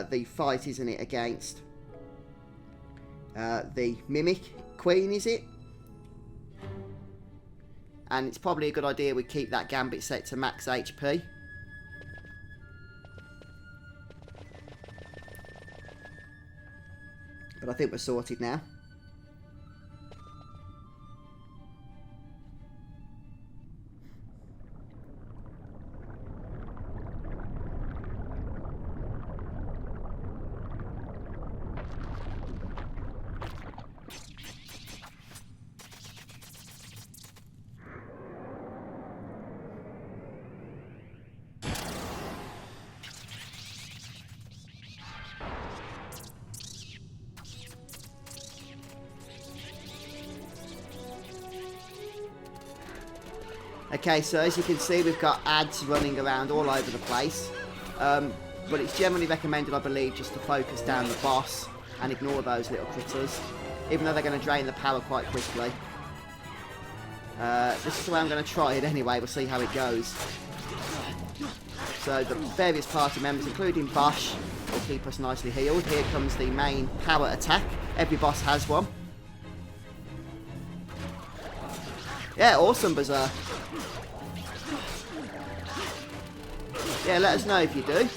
the fight, isn't it, against the Mimic Queen, is it? And it's probably a good idea we keep that Gambit set to max HP. But I think we're sorted now. Okay, so as you can see, we've got ads running around all over the place. But it's generally recommended, I believe, just to focus down the boss and ignore those little critters, even though they're going to drain the power quite quickly. This is the way I'm going to try it anyway. We'll see how it goes. So the various party members, including Bosch, will keep us nicely healed. Here comes the main power attack. Every boss has one. Yeah, awesome, Berserk. Yeah, let us know if you do.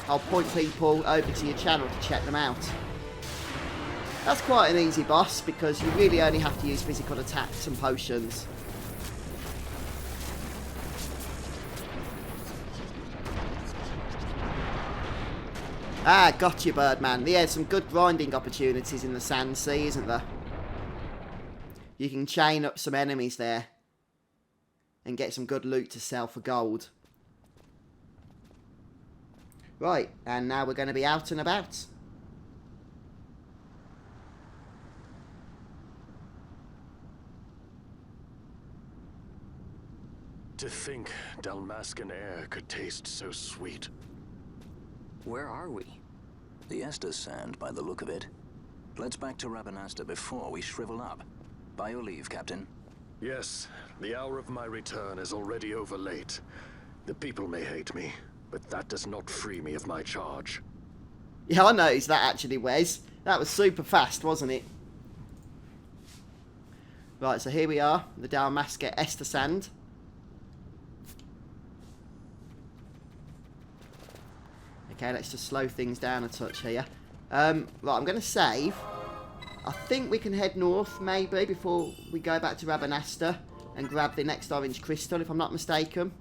I'll point people over to your channel to check them out. That's quite an easy boss because you really only have to use physical attacks and potions. Ah, got you, Birdman. Yeah, some good grinding opportunities in the Sand Sea, isn't there? You can chain up some enemies there and get some good loot to sell for gold. Right, and now we're going to be out and about. To think Dalmascan air could taste so sweet. Where are we? The Estes Sand, by the look of it. Let's back to Rabanasta before we shrivel up. By your leave, Captain. Yes, the hour of my return is already over late. The people may hate me, but that does not free me of my charge. Yeah, I noticed that actually, Wes. That was super fast, wasn't it? Right, so here we are, the Dalmasca Estes Sand. Okay, let's just slow things down a touch here. Right, I'm going to save. I think we can head north, maybe, before we go back to Rabanasta and grab the next orange crystal, if I'm not mistaken.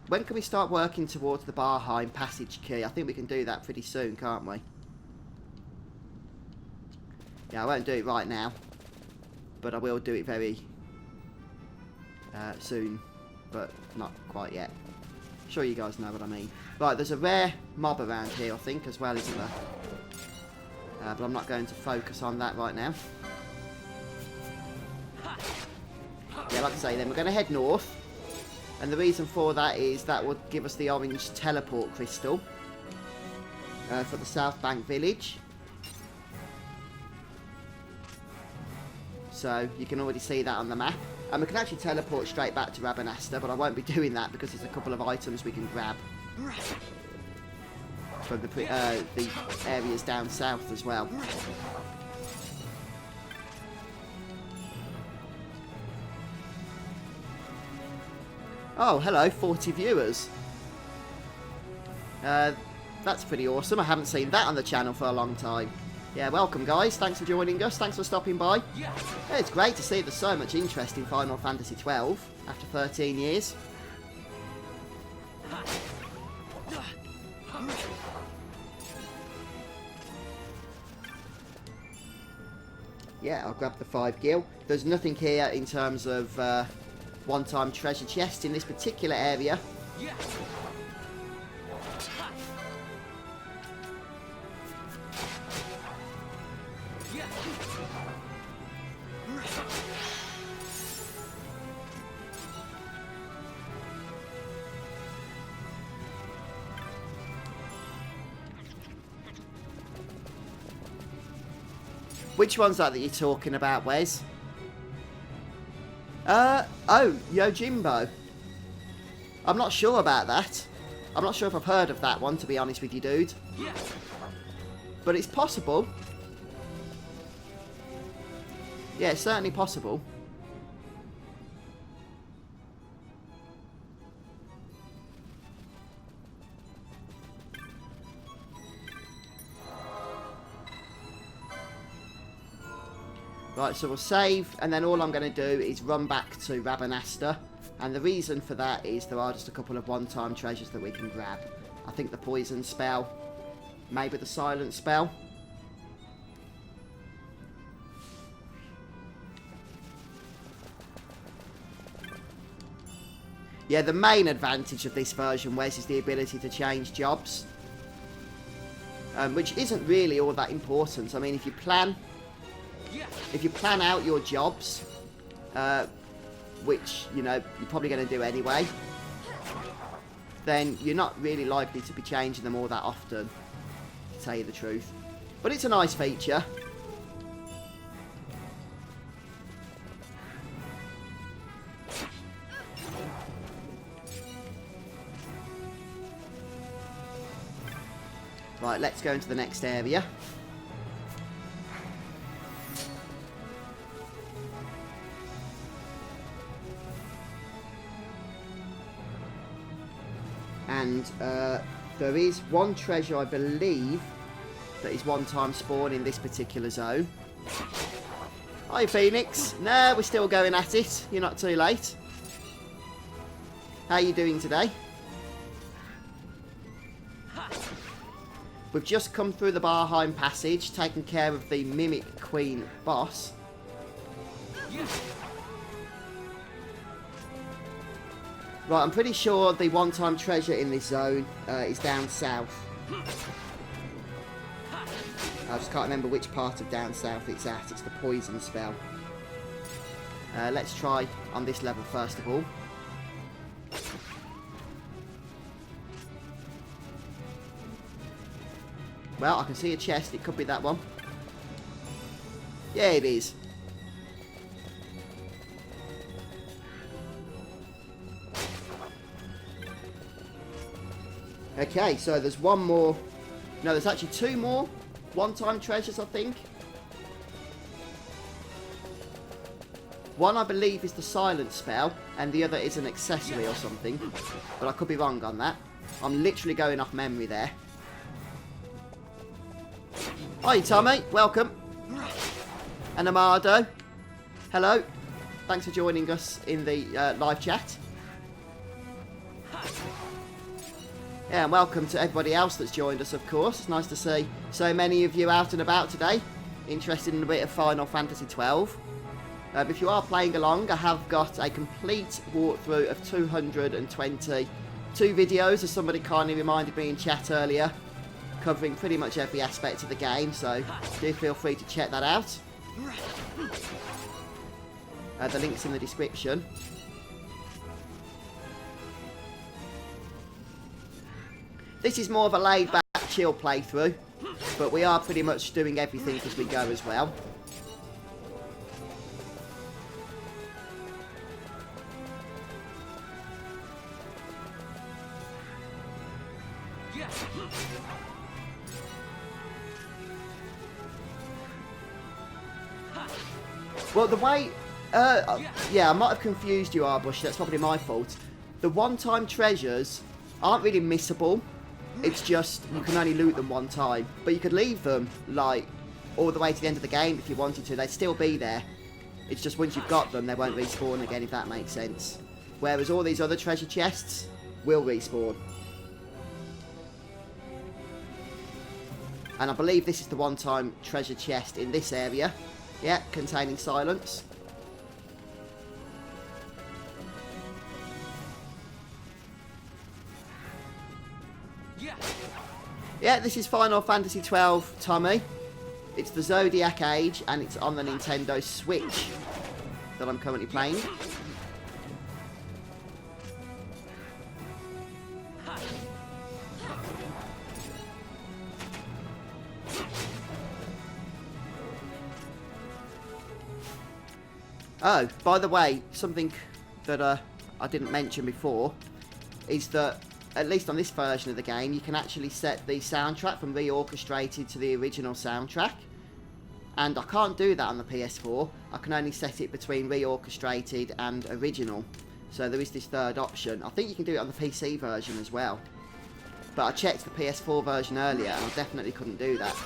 When can we start working towards the Barheim passage key? I think we can do that pretty soon, can't we? Yeah, I won't do it right now, but I will do it very soon, but not quite yet. Sure you guys know what I mean. Right, there's a rare mob around here, I think, as well, isn't there? But I'm not going to focus on that right now. Yeah, like I say, then we're going to head north. And the reason for that is that would give us the orange teleport crystal for the South Bank village. So you can already see that on the map. And we can actually teleport straight back to Rabanasta, but I won't be doing that because there's a couple of items we can grab from the areas down south as well. Oh, hello, 40 viewers. That's pretty awesome. I haven't seen that on the channel for a long time. Yeah, welcome guys. Thanks for joining us. Thanks for stopping by. Yeah, it's great to see there's so much interest in Final Fantasy XII after 13 years. Yeah, I'll grab the 5 gil. There's nothing here in terms of one-time treasure chest in this particular area. Yeah. Which one's that you're talking about, Wes? Oh, Yojimbo. I'm not sure about that. I'm not sure if I've heard of that one, to be honest with you, dude. But it's possible. Yeah, it's certainly possible. Right, so we'll save, and then all I'm going to do is run back to Rabanasta. And the reason for that is there are just a couple of one-time treasures that we can grab. I think the poison spell, maybe the silent spell. Yeah, the main advantage of this version, Wes, is the ability to change jobs. Which isn't really all that important. I mean, if you plan out your jobs, which, you know, you're probably going to do anyway, then you're not really likely to be changing them all that often, to tell you the truth. But it's a nice feature. Right, let's go into the next area. And there is one treasure, I believe, that is one-time spawn in this particular zone. Hi, Phoenix. No, we're still going at it. You're not too late. How are you doing today? We've just come through the Barheim passage, taken care of the Mimic Queen boss. Right, I'm pretty sure the one-time treasure in this zone is down south. I just can't remember which part of down south it's at. It's the poison spell. Let's try on this level first of all. Well, I can see a chest. It could be that one. Yeah, it is. Okay, so there's one more. No, there's actually 2 more one-time treasures, I think. One, I believe, is the silent spell, and the other is an accessory or something. But I could be wrong on that. I'm literally going off memory there. Hi, Tommy. Welcome. And Amado. Hello. Thanks for joining us in the live chat. Yeah, and welcome to everybody else that's joined us, of course. It's nice to see so many of you out and about today, interested in a bit of Final Fantasy XII. If you are playing along, I have got a complete walkthrough of 222 videos, as somebody kindly reminded me in chat earlier, covering pretty much every aspect of the game, so do feel free to check that out. The link's in the description. This is more of a laid-back, chill playthrough, but we are pretty much doing everything as we go as well. Well, the way... yeah, I might have confused you, Arbush. That's probably my fault. The one-time treasures aren't really missable. It's just you can only loot them one time. But you could leave them, like, all the way to the end of the game if you wanted to. They'd still be there. It's just once you've got them, they won't respawn again, if that makes sense. Whereas all these other treasure chests will respawn. And I believe this is the one-time treasure chest in this area. Yeah, containing silence. Yeah, this is Final Fantasy XII, Tommy. It's the Zodiac Age, and it's on the Nintendo Switch that I'm currently playing. Oh, by the way, something that I didn't mention before is that, at least on this version of the game, you can actually set the soundtrack from reorchestrated to the original soundtrack. And I can't do that on the PS4. I can only set it between reorchestrated and original. So there is this third option. I think you can do it on the PC version as well. But I checked the PS4 version earlier and I definitely couldn't do that.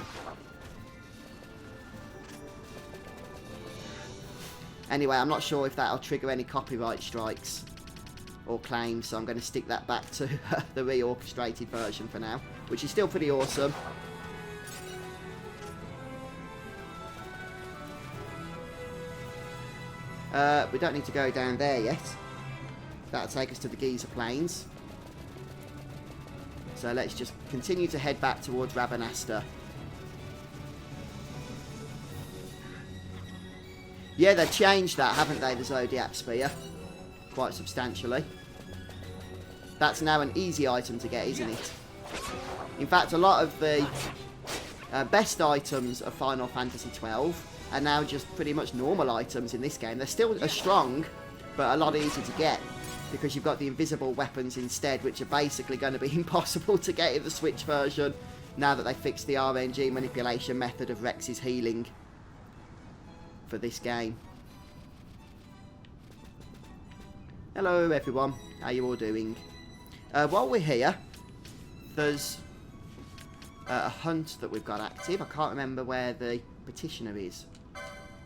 Anyway, I'm not sure if that'll trigger any copyright strikes or claims, so I'm going to stick that back to the reorchestrated version for now, which is still pretty awesome. We don't need to go down there yet. That'll take us to the Geyser Plains. So let's just continue to head back towards Rabanasta. Yeah, they've changed that, haven't they, the Zodiac Spear? Quite substantially. That's now an easy item to get, isn't it? In fact, a lot of the best items of Final Fantasy XII are now just pretty much normal items in this game. They're still as strong, but a lot easier to get, because you've got the invisible weapons instead, which are basically going to be impossible to get in the Switch version, now that they fixed the RNG manipulation method of Rex's healing for this game. Hello everyone, how you all doing? While we're here, there's a hunt that we've got active. I can't remember where the petitioner is.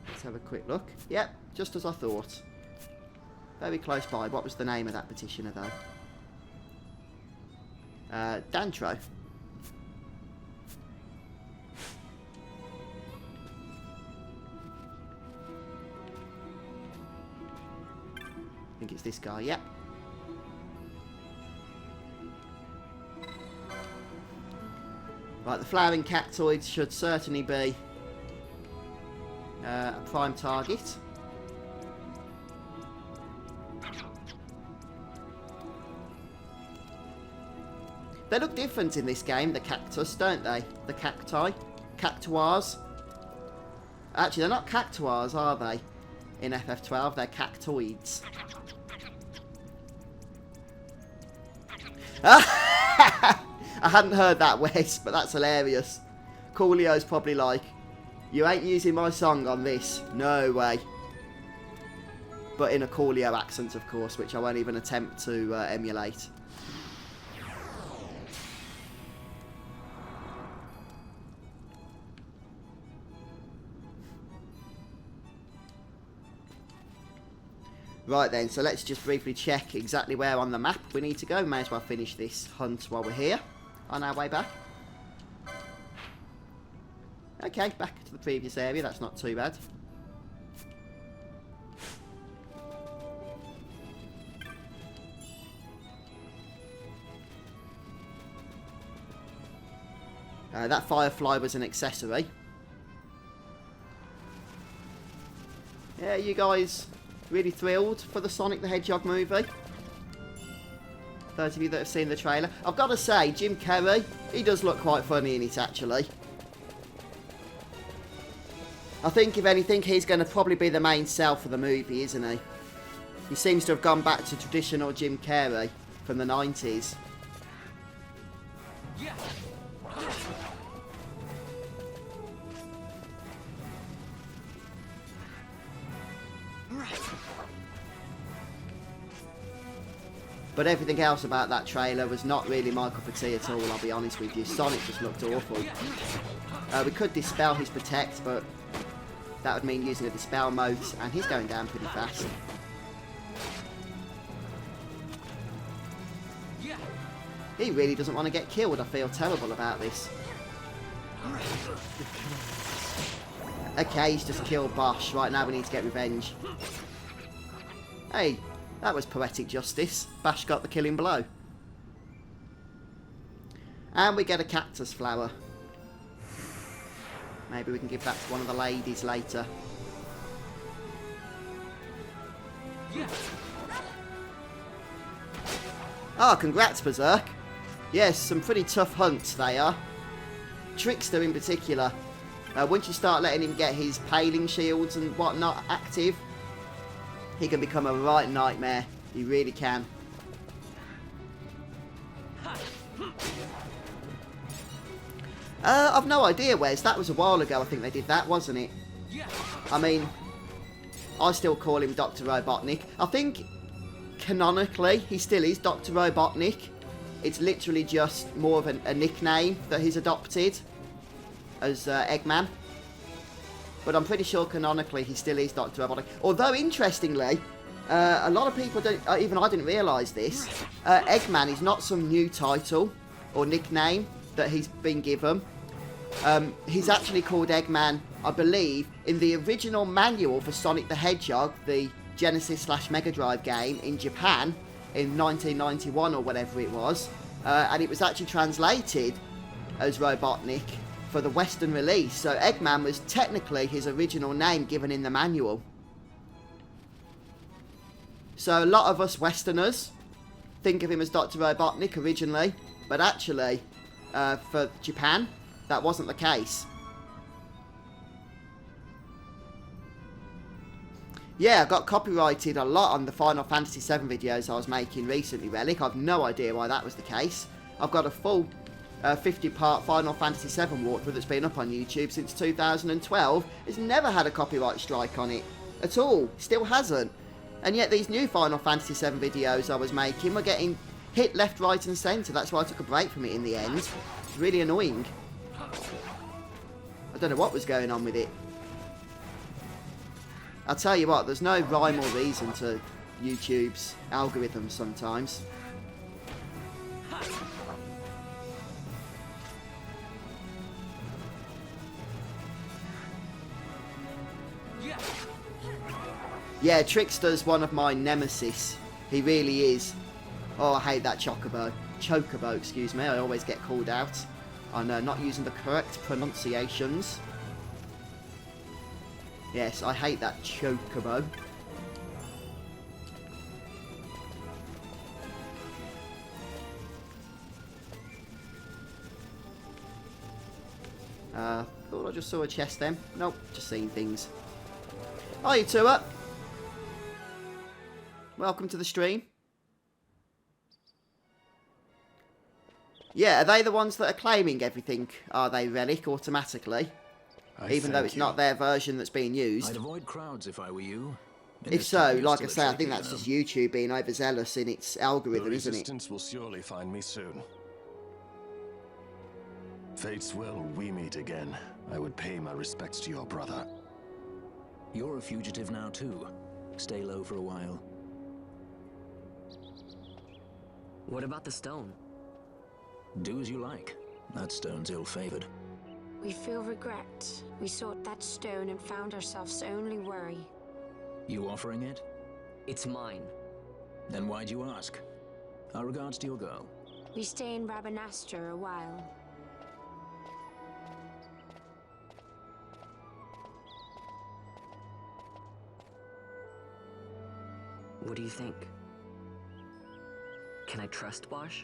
Let's have a quick look. Yep, just as I thought. Very close by. What was the name of that petitioner though? Dantro. I think it's this guy, yep. Right, the flowering cactoids should certainly be a prime target. They look different in this game, the cactus, don't they? The cacti. Cactuars. Actually, they're not cactuars, are they? In FF12, they're cactoids. I hadn't heard that, Wes, but that's hilarious. Coolio's probably like, you ain't using my song on this. No way. But in a Coolio accent, of course, which I won't even attempt to emulate. Right then, so let's just briefly check exactly where on the map we need to go. May as well finish this hunt while we're here, on our way back. Okay, back to the previous area, that's not too bad. That firefly was an accessory. Yeah, you guys really thrilled for the Sonic the Hedgehog movie? Those of you that have seen the trailer. I've got to say, Jim Carrey, he does look quite funny in it, actually. I think, if anything, he's going to probably be the main sell for the movie, isn't he? He seems to have gone back to traditional Jim Carrey from the 90s. Yeah. But everything else about that trailer was not really my cup of tea at all, I'll be honest with you. Sonic just looked awful. We could dispel his protect, but that would mean using a dispel mode, and he's going down pretty fast. He really doesn't want to get killed. I feel terrible about this. Okay, he's just killed Bosch. Right, now we need to get revenge. Hey, that was poetic justice. Bash got the killing blow. And we get a cactus flower. Maybe we can give that to one of the ladies later. Oh, congrats, Berserk. Yes, some pretty tough hunts they are. Trickster in particular. Once you start letting him get his paling shields and whatnot active, he can become a right nightmare. He really can. I've no idea, Wes. That was a while ago I think they did that, wasn't it? I mean, I still call him Dr. Robotnik. I think, canonically, he still is Dr. Robotnik. It's literally just more of a nickname that he's adopted as Eggman. But I'm pretty sure canonically he still is Dr. Robotnik. Although, interestingly, a lot of people don't, even I didn't realise this, Eggman is not some new title or nickname that he's been given. He's actually called Eggman, I believe, in the original manual for Sonic the Hedgehog, the Genesis/Mega Drive game in Japan in 1991 or whatever it was. And it was actually translated as Robotnik for the Western release. So Eggman was technically his original name given in the manual. So a lot of us Westerners think of him as Dr. Robotnik originally, but actually, for Japan, that wasn't the case. Yeah, I got copyrighted a lot on the Final Fantasy VII videos I was making recently, Relic. I've no idea why that was the case. I've got a full 50-part Final Fantasy VII walkthrough that's been up on YouTube since 2012. It's never had a copyright strike on it at all. Still hasn't. And yet these new Final Fantasy VII videos I was making were getting hit left, right and centre. That's why I took a break from it in the end. It's really annoying. I don't know what was going on with it. I'll tell you what, there's no rhyme or reason to YouTube's algorithms sometimes. Yeah, Trickster's one of my nemesis. He really is. Oh, I hate that Chocobo. Chocobo, excuse me. I always get called out on not using the correct pronunciations. Yes, I hate that Chocobo. Thought I just saw a chest then. Nope, just seeing things. Hi, you two up. Welcome to the stream. Yeah, are they the ones that are claiming everything? Are they, Relic, automatically? Even though it's not their version that's being used. I'd avoid crowds if I were you. If so, like I say, I think that's just YouTube being overzealous in its algorithm, isn't it? Resistance will surely find me soon. Fate's will, we meet again. I would pay my respects to your brother. You're a fugitive now too. Stay low for a while. What about the stone? Do as you like. That stone's ill-favored. We feel regret. We sought that stone and found ourselves only worry. You offering it? It's mine. Then why'd you ask? Our regards to your girl. We stay in Rabanastre a while. What do you think? Can I trust Bosch?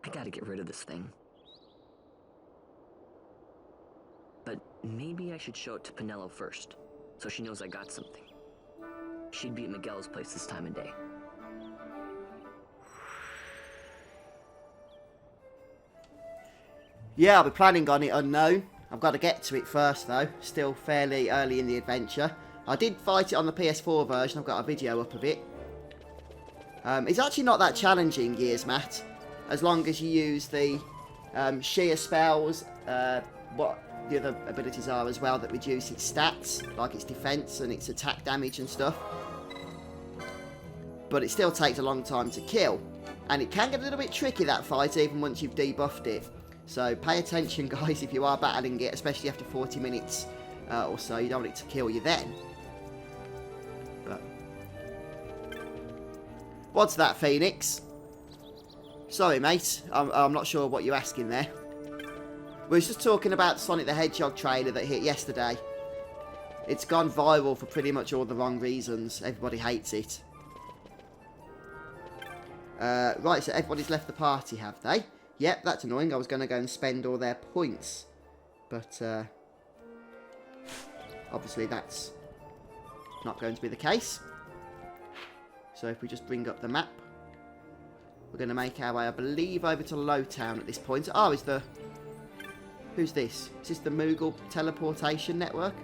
I gotta get rid of this thing. But maybe I should show it to Penelo first, so she knows I got something. She'd be at Miguel's place this time of day. Yeah, I'll be planning on it unknown. I've got to get to it first though. Still fairly early in the adventure. I did fight it on the PS4 version. I've got a video up of it. It's actually not that challenging, Years Matt. as long as you use the sheer spells, what the other abilities are as well that reduce its stats, like its defense and its attack damage and stuff. But it still takes a long time to kill, and it can get a little bit tricky, that fight, even once you've debuffed it. So pay attention, guys, if you are battling it, especially after 40 minutes or so. You don't want it to kill you then. But what's that, Phoenix? Sorry, mate. I'm not sure what you're asking there. We were just talking about the Sonic the Hedgehog trailer that hit yesterday. It's gone viral for pretty much all the wrong reasons. Everybody hates it. Right, so everybody's left the party, have they? Yep, that's annoying. I was going to go and spend all their points. But, obviously that's not going to be the case. So if we just bring up the map, we're going to make our way, I believe, over to Lowtown at this point. Oh, who's this? Is this the Moogle teleportation network?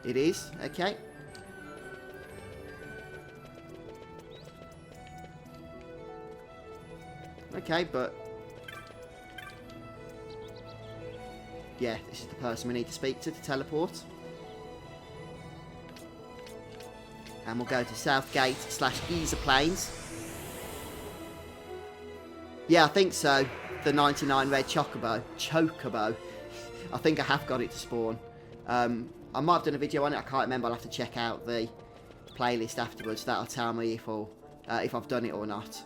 It is, okay. Okay, but yeah, this is the person we need to speak to teleport. And we'll go to Southgate/Giza Plains. Yeah, I think so. The 99 red chocobo. I think I have got it to spawn. I might have done a video on it. I can't remember. I'll have to check out the playlist afterwards. That'll tell me if I've done it or not.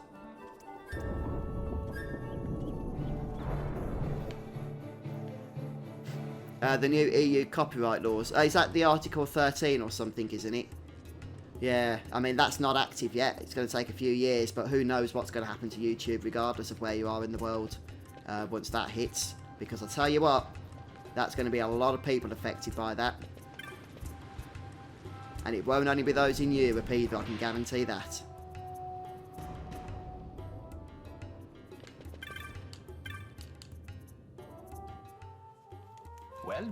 The new EU copyright laws. Is that the Article 13 or something, isn't it? Yeah, I mean, that's not active yet. It's going to take a few years, but who knows what's going to happen to YouTube regardless of where you are in the world once that hits. Because I'll tell you what, that's going to be a lot of people affected by that. And it won't only be those in Europe either, I can guarantee that. Well,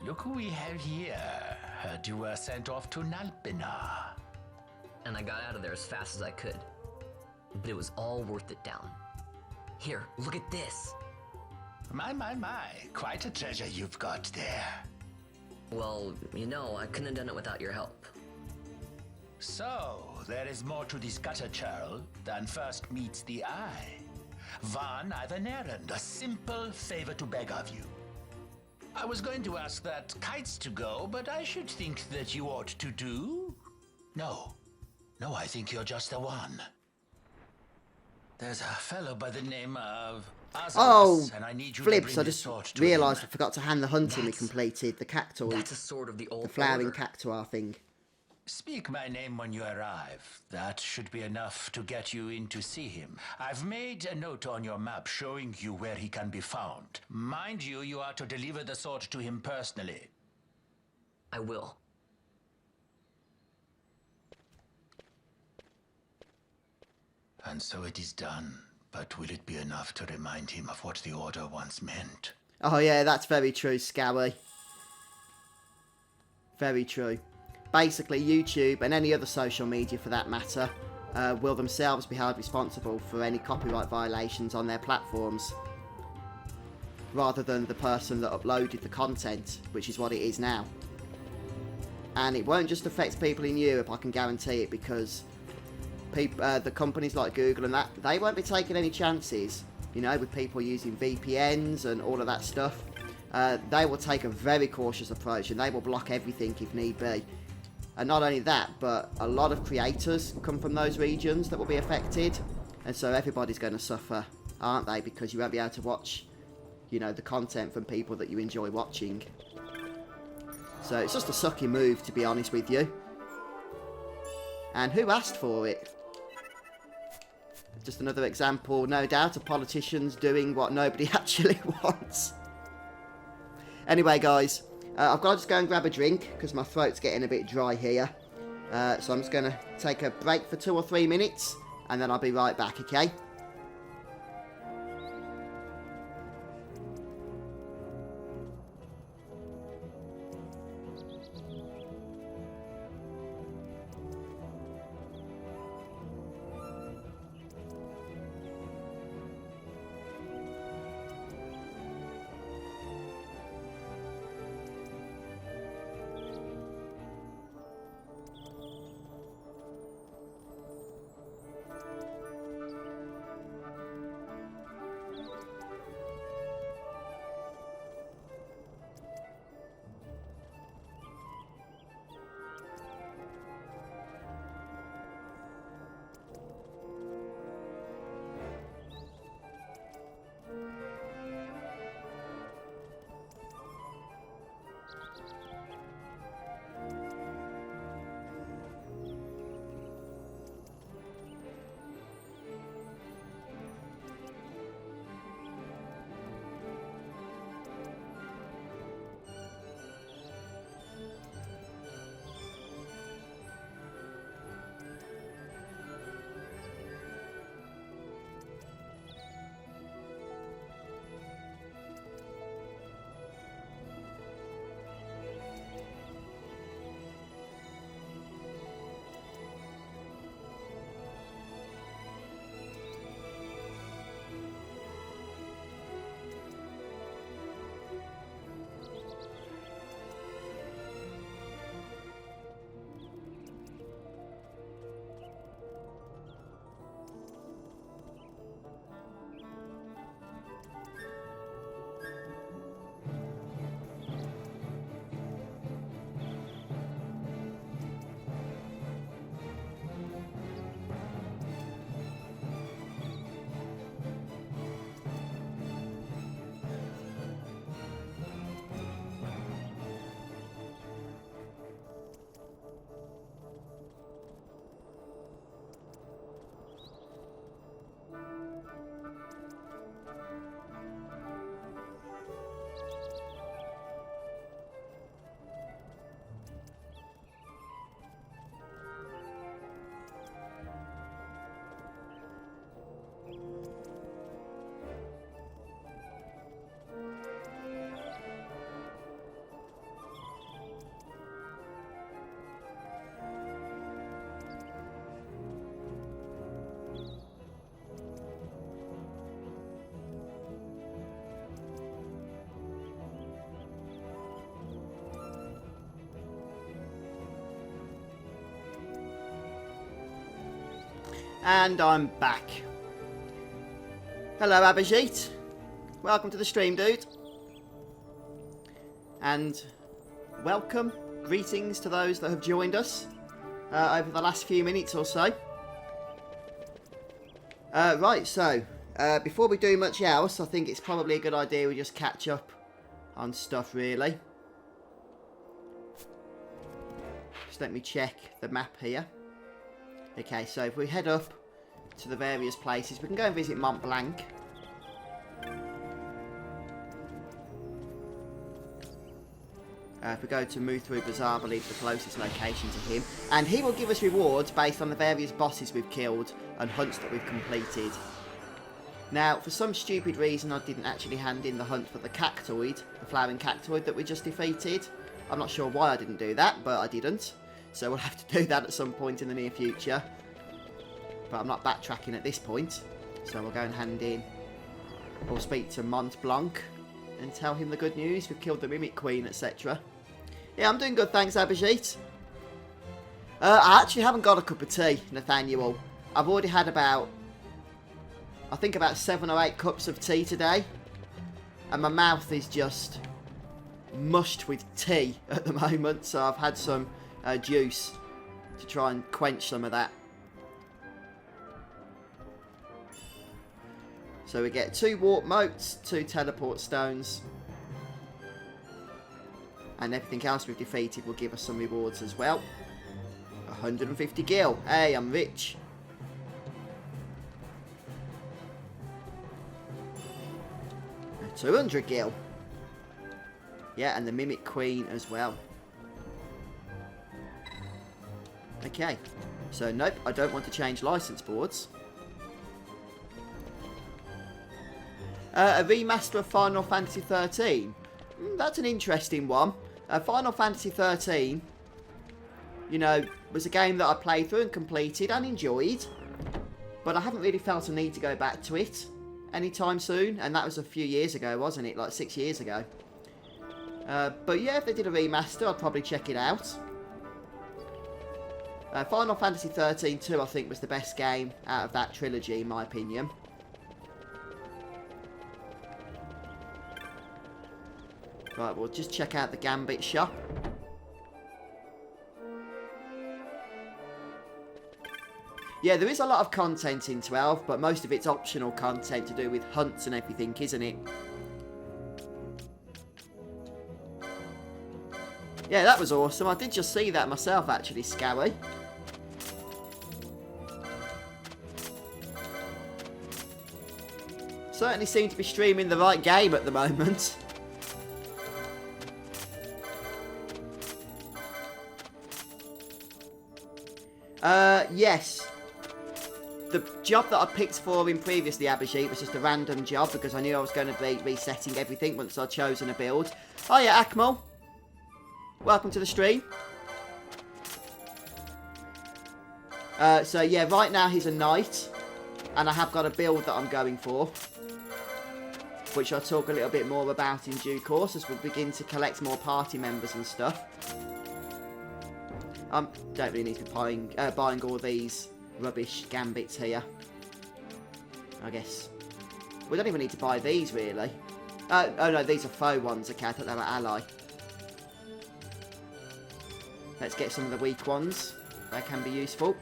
look who we have here. Heard you were sent off to Nalpina. And I got out of there as fast as I could. But it was all worth it down. Here, look at this. My. Quite a treasure you've got there. Well, you know, I couldn't have done it without your help. So, there is more to this gutter churl than first meets the eye. Van, I've an errand, a simple favor to beg of you. I was going to ask that kites to go, but I should think that you ought to do. No, I think you're just the one. There's a fellow by the name of Oh, and I need you flips, to I bring just realised I forgot to hand the hunting we completed, the cactoid. That's a sword of the old the flowering order. cactuar thing. Speak my name when you arrive. That should be enough to get you in to see him. I've made a note on your map showing you where he can be found. Mind you, you are to deliver the sword to him personally. I will. And so it is done. But will it be enough to remind him of what the Order once meant? Oh yeah, that's very true, Scowie. Very true. Basically, YouTube, and any other social media for that matter, will themselves be held responsible for any copyright violations on their platforms, rather than the person that uploaded the content, which is what it is now. And it won't just affect people in Europe, I can guarantee it, because the companies like Google and that, they won't be taking any chances, you know, with people using VPNs and all of that stuff. They will take a very cautious approach, and they will block everything if need be. And not only that, but a lot of creators come from those regions that will be affected, and so everybody's going to suffer, aren't they? Because you won't be able to watch, you know, the content from people that you enjoy watching. So it's just a sucky move, to be honest with you. And who asked for it? Just another example, no doubt, of politicians doing what nobody actually wants. Anyway, guys, I've got to just go and grab a drink because my throat's getting a bit dry here. So I'm just going to take a break for 2 or 3 minutes, and then I'll be right back, okay? And I'm back. Hello, Abhijit. Welcome to the stream, dude. And welcome, greetings to those that have joined us over the last few minutes or so. Right, so before we do much else, I think it's probably a good idea we just catch up on stuff, really. Just let me check the map here. Okay, so if we head up to the various places, we can go and visit Mont Blanc. If we go to Muthru Bazaar, I believe the closest location to him. And he will give us rewards based on the various bosses we've killed and hunts that we've completed. Now, for some stupid reason, I didn't actually hand in the hunt for the cactoid, the flowering cactoid that we just defeated. I'm not sure why I didn't do that, but I didn't. So we'll have to do that at some point in the near future. But I'm not backtracking at this point. So we'll go and hand in, or speak to Mont Blanc and tell him the good news. We've killed the Mimic Queen, etc. Yeah, I'm doing good, thanks, Abhijit. I actually haven't got a cup of tea, Nathaniel. I've already had about 7 or 8 cups of tea today. And my mouth is just mushed with tea at the moment. So I've had some juice to try and quench some of that. So we get 2 warp motes, 2 teleport stones. And everything else we've defeated will give us some rewards as well. 150 gil. Hey, I'm rich. And 200 gil. Yeah, and the Mimic Queen as well. Okay. So, nope, I don't want to change license boards. A remaster of Final Fantasy XIII. That's an interesting one. Final Fantasy XIII, you know, was a game that I played through and completed and enjoyed. But I haven't really felt a need to go back to it anytime soon. And that was a few years ago, wasn't it? Like 6 years ago. But yeah, if they did a remaster, I'd probably check it out. Final Fantasy XIII 2, I think, was the best game out of that trilogy, in my opinion. Right, we'll just check out the Gambit shop. Yeah, there is a lot of content in 12, but most of it's optional content to do with hunts and everything, isn't it? Yeah, that was awesome. I did just see that myself, actually, Scowie. Certainly seem to be streaming the right game at the moment. Yes. The job that I picked for him previously, Abhijit, was just a random job because I knew I was going to be resetting everything once I'd chosen a build. Oh yeah, Akmal. Welcome to the stream. So yeah, right now he's a knight. And I have got a build that I'm going for. Which I'll talk a little bit more about in due course as we begin to collect more party members and stuff. Don't really need to be buying all these rubbish gambits here. I guess. We don't even need to buy these, really. Oh no, these are foe ones. Okay, I thought they were ally. Let's get some of the weak ones. They can be useful.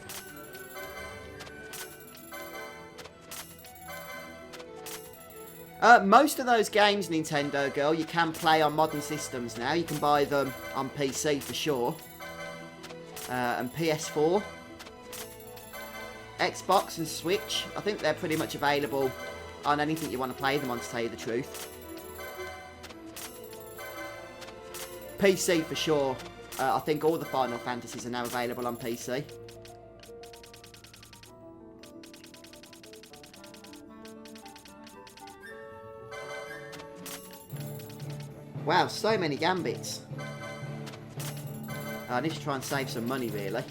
Most of those games, Nintendo Girl, you can play on modern systems now. You can buy them on PC for sure. And PS4, Xbox and Switch. I think they're pretty much available on anything you want to play them on, to tell you the truth. PC for sure. I think all the Final Fantasies are now available on PC. Wow, so many gambits. I need to try and save some money, really.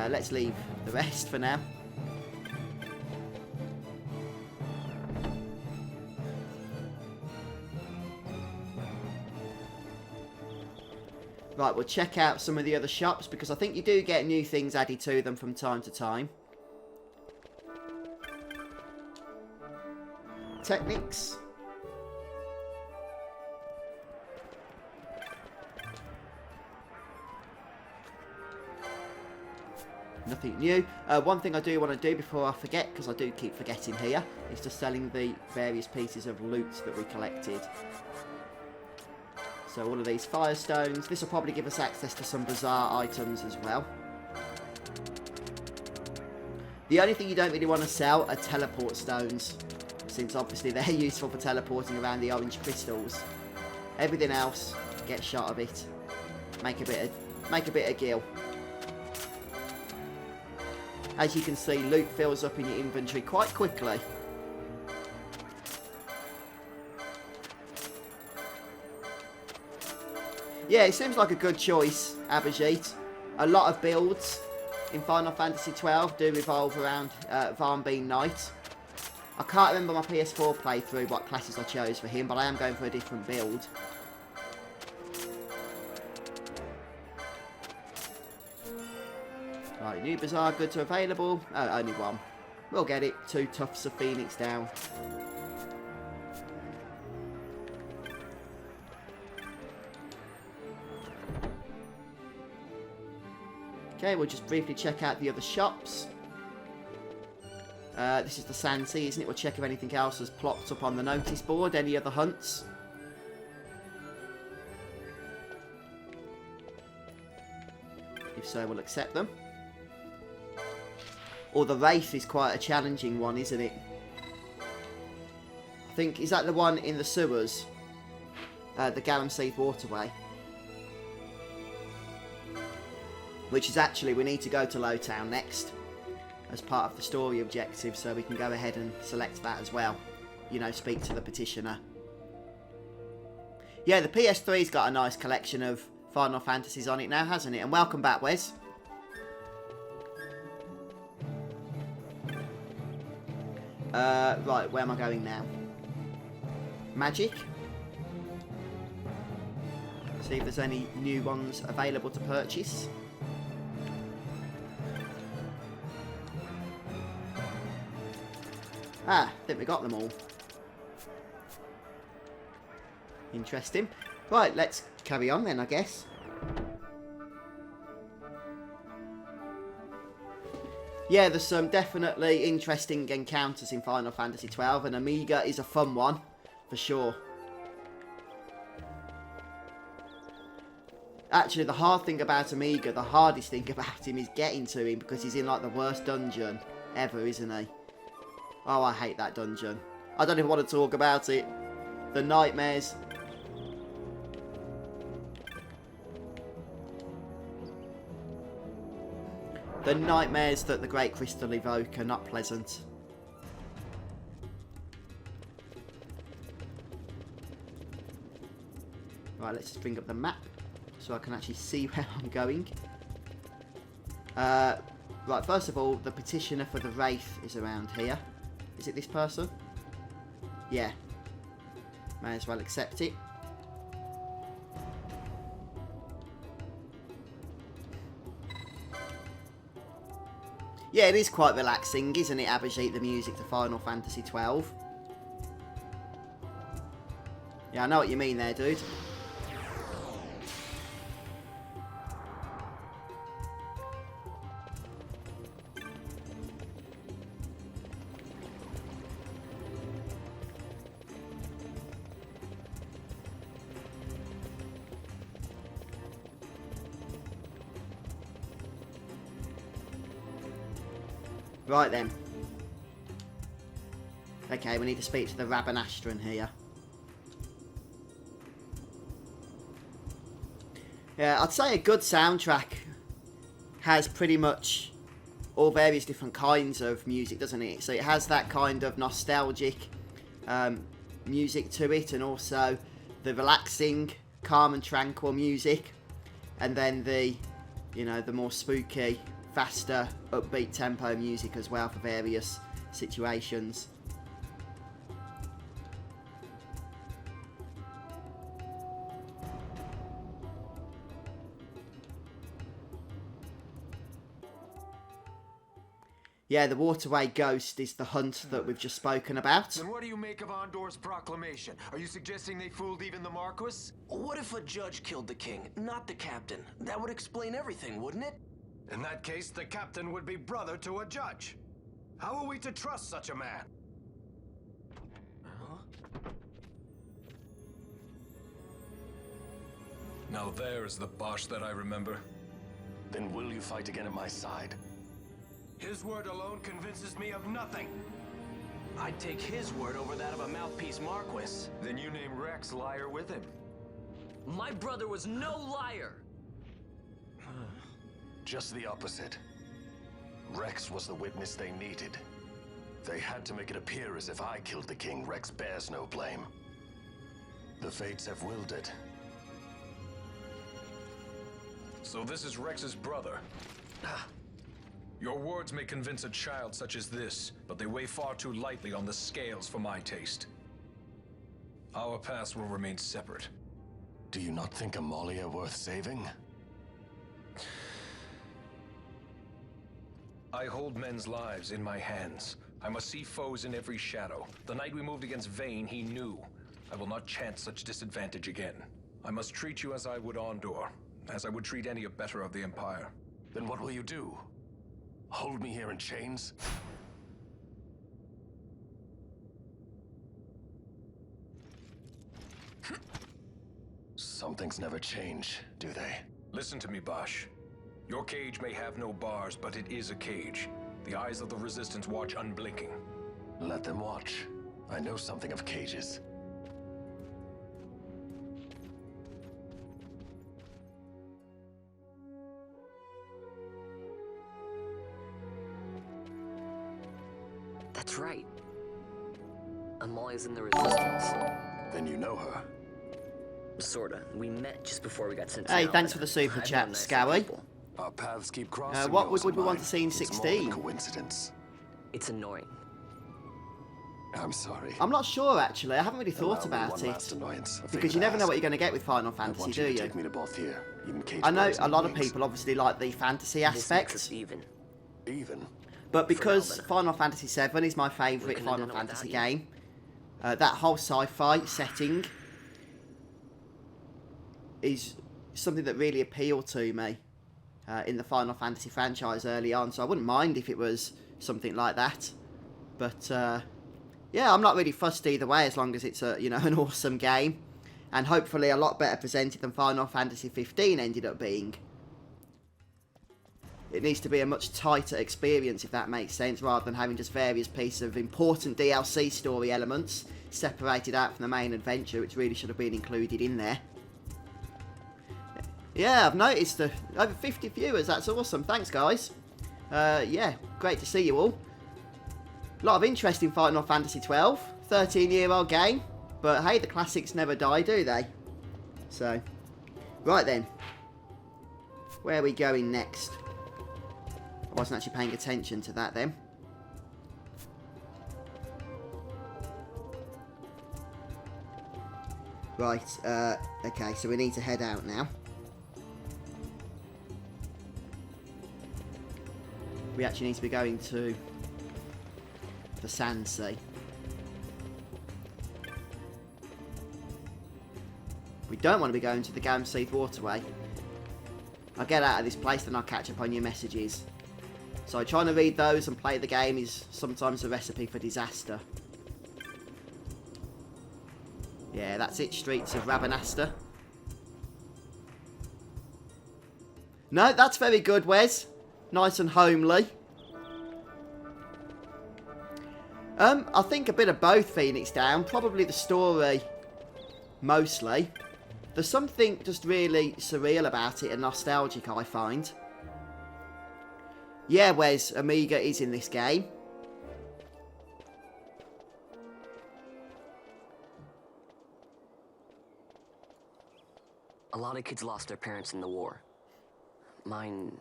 Let's leave the rest for now. Right, we'll check out some of the other shops because I think you do get new things added to them from time to time. Techniques. Nothing new. One thing I do want to do before I forget, because I do keep forgetting here, is just selling the various pieces of loot that we collected. So all of these firestones. This will probably give us access to some bizarre items as well. The only thing you don't really want to sell are teleport stones, since obviously they're useful for teleporting around the orange crystals. Everything else, get shot of it. Make a bit of gil. As you can see, loot fills up in your inventory quite quickly. Yeah, it seems like a good choice, Abhijit. A lot of builds in Final Fantasy XII do revolve around Varn being Knight. I can't remember my PS4 playthrough what classes I chose for him, but I am going for a different build. Right, new bizarre goods are available. Oh, only one. We'll get it. 2 Tufts of Phoenix down. Okay, we'll just briefly check out the other shops. This is the Sandsea, isn't it? We'll check if anything else has plopped up on the notice board. Any other hunts? If so, we'll accept them. Or the Wraith is quite a challenging one, isn't it? I think, is that the one in the sewers? The Galamseed Waterway. Which is actually, we need to go to Lowtown next. As part of the story objective, so we can go ahead and select that as well. You know, speak to the petitioner. Yeah, the PS3's got a nice collection of Final Fantasies on it now, hasn't it? And welcome back, Wes. Right, where am I going now? Magic. See if there's any new ones available to purchase. Ah, I think we got them all. Interesting. Right, let's carry on then, I guess. Yeah, there's some definitely interesting encounters in Final Fantasy XII, and Amiga is a fun one, for sure. Actually, the hard thing about Amiga, the hardest thing about him is getting to him, because he's in like the worst dungeon ever, isn't he? Oh, I hate that dungeon. I don't even want to talk about it. The nightmares. The nightmares that the Great Crystal evoke are not pleasant. Right, let's just bring up the map so I can actually see where I'm going. Right, first of all, the petitioner for the Wraith is around here. Is it this person? Yeah. May as well accept it. Yeah, it is quite relaxing, isn't it, Abhijit, the music to Final Fantasy XII? Yeah, I know what you mean there, dude. Right then. Okay, we need to speak to the Rabanastron here. Yeah, I'd say a good soundtrack has pretty much all various different kinds of music, doesn't it? So it has that kind of nostalgic music to it, and also the relaxing, calm and tranquil music, and then the, you know, the more spooky, faster, upbeat tempo music as well for various situations. Yeah, the waterway ghost is the hunt that we've just spoken about. Then what do you make of Andor's proclamation? Are you suggesting they fooled even the Marquis? What if a judge killed the king, not the captain? That would explain everything, wouldn't it? In that case, the captain would be brother to a judge. How are we to trust such a man? Now there is the Bosch that I remember. Then will you fight again at my side? His word alone convinces me of nothing. I'd take his word over that of a mouthpiece Marquis. Then you name Rex liar with him. My brother was no liar! Just the opposite. Rex was the witness they needed. They had to make it appear as if I killed the king. Rex bears no blame. The fates have willed it. So this is Rex's brother. Your words may convince a child such as this, but they weigh far too lightly on the scales for my taste. Our paths will remain separate. Do you not think Amalia worth saving? I hold men's lives in my hands. I must see foes in every shadow. The night we moved against Vayne, he knew. I will not chance such disadvantage again. I must treat you as I would Andor, as I would treat any abettor of the Empire. Then what will you do? Hold me here in chains? Some things never change, do they? Listen to me, Bosch. Your cage may have no bars, but it is a cage. The eyes of the Resistance watch unblinking. Let them watch. I know something of cages. That's right. Amalia's in the Resistance. Then you know her. Sorta. We met just before we got sent Hey, to thanks for the super I've chat, known nicer Scowie. people. Our paths keep crossing. What yours would we and want to mine. see in It's more 16? than coincidence. It's annoying. I'm sorry. I'm not sure, actually. I haven't really thought Allow me about one it. last annoyance, a Because favor you never to know what ask. you're going to get with Final I Fantasy, want do you to you? take me to both here, even cage I know birds a and lot of wings. people obviously like the fantasy This makes us aspect, even. Even? but because then. Final Fantasy VII is my favourite couldn't have Final done it Fantasy without you. game, that whole sci-fi setting is something that really appealed to me in the Final Fantasy franchise early on, so I wouldn't mind if it was something like that. But yeah, I'm not really fussed either way, as long as it's a an awesome game, and hopefully a lot better presented than Final Fantasy XV ended up being. It needs to be a much tighter experience, if that makes sense, rather than having just various pieces of important DLC story elements separated out from the main adventure, which really should have been included in there. Yeah, I've noticed over 50 viewers. That's awesome. Thanks, guys. Yeah, great to see you all. A lot of interest in Final Fantasy XII. 13-year-old game. But hey, the classics never die, do they? So, right then. Where are we going next? I wasn't actually paying attention to that then. Right, okay, so we need to head out now. We actually need to be going to the Sand Sea. We don't want to be going to the Gamseed Waterway. I'll get out of this place, then I'll catch up on your messages. So trying to read those and play the game is sometimes a recipe for disaster. Yeah, that's it, Streets of Rabanasta. No, that's very good, Wes. Nice and homely. I think a bit of both, Phoenix Down. Probably the story, mostly. There's something just really surreal about it and nostalgic, I find. Yeah, Wes, Amiga is in this game. A lot of kids lost their parents in the war. Mine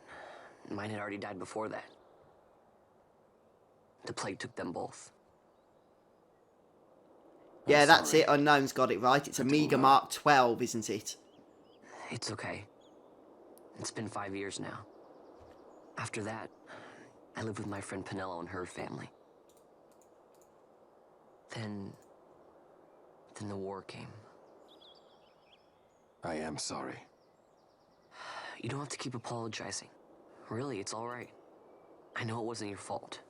had already died before that. The plague took them both. Yeah, that's it. Unknown's got it right. It's Amiga Mark 12, isn't it? It's okay. It's been 5 years now. After that, I lived with my friend Penelo and her family. Then the war came. I am sorry. You don't have to keep apologizing. Really, it's all right. I know it wasn't your fault.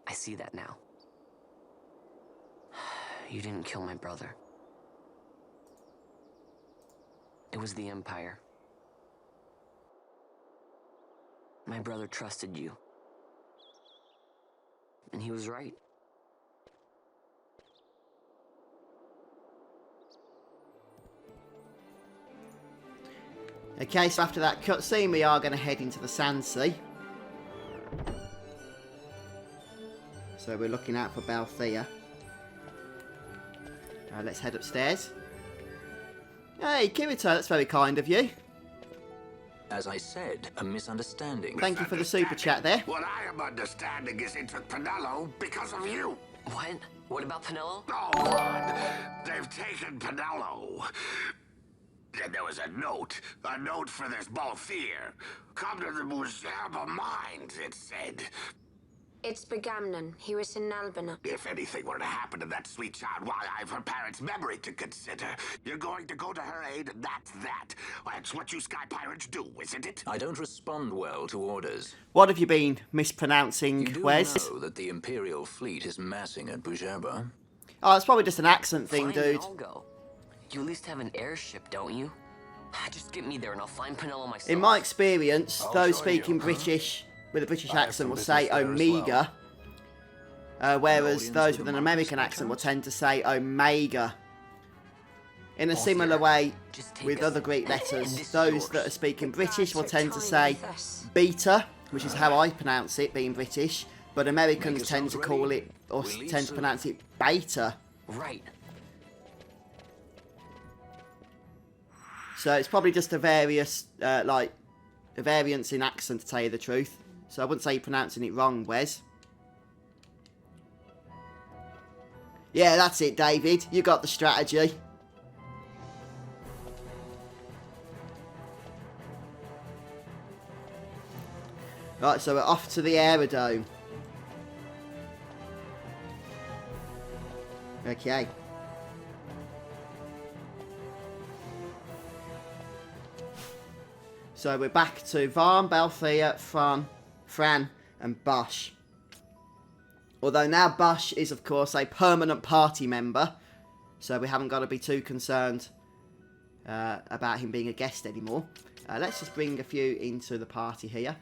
I see that now. You didn't kill my brother. It was the Empire. My brother trusted you. And he was right. Okay, so after that cutscene, we are going to head into the Sand Sea. So we're looking out for Balthea. Let's head upstairs. Hey, Kirito, that's very kind of you. As I said, a misunderstanding. Thank you for the super chat there. What I am understanding is it took Penelo because of you. What? What about Penelo? Oh, God. They've taken Penelo. And there was a note for this Balthier. Come to the Muserba Mines, it said. It's Begamnon. He was in Albina. If anything were to happen to that sweet child, why, I've her parents' memory to consider. You're going to go to her aid, and that's that. That's what you Sky Pirates do, isn't it? I don't respond well to orders. What have you been mispronouncing, You do Wes? know that the Imperial fleet is massing at Bujerba. Oh, it's probably just an accent thing, Fine, dude. I'll go. You at least have an airship, don't you? Just get me there and I'll find Penelo myself. In my experience, I'll those join speaking you. British with a British I have accent some will say business there as Omega, whereas audience those with with a an Marcus American accent will accent? tend to say Omega. In a Boss similar here. way Just take with us, other Greek and letters, this is those yours. that are speaking The British will guards tend are to toying say with us. beta, which is how I pronounce it, being British, but Americans Make tend to yourselves call ready. it, or We leave tend to soon. pronounce it beta. Right. So it's probably just a variance in accent, to tell you the truth. So I wouldn't say you're pronouncing it wrong, Wes. Yeah, that's it, David. You got the strategy. Right, so we're off to the aerodrome. Okay. So we're back to Varn, Balthea, Fran, and Bosch. Although now Bosch is, of course, a permanent party member, so we haven't got to be too concerned about him being a guest anymore. Let's just bring a few into the party here.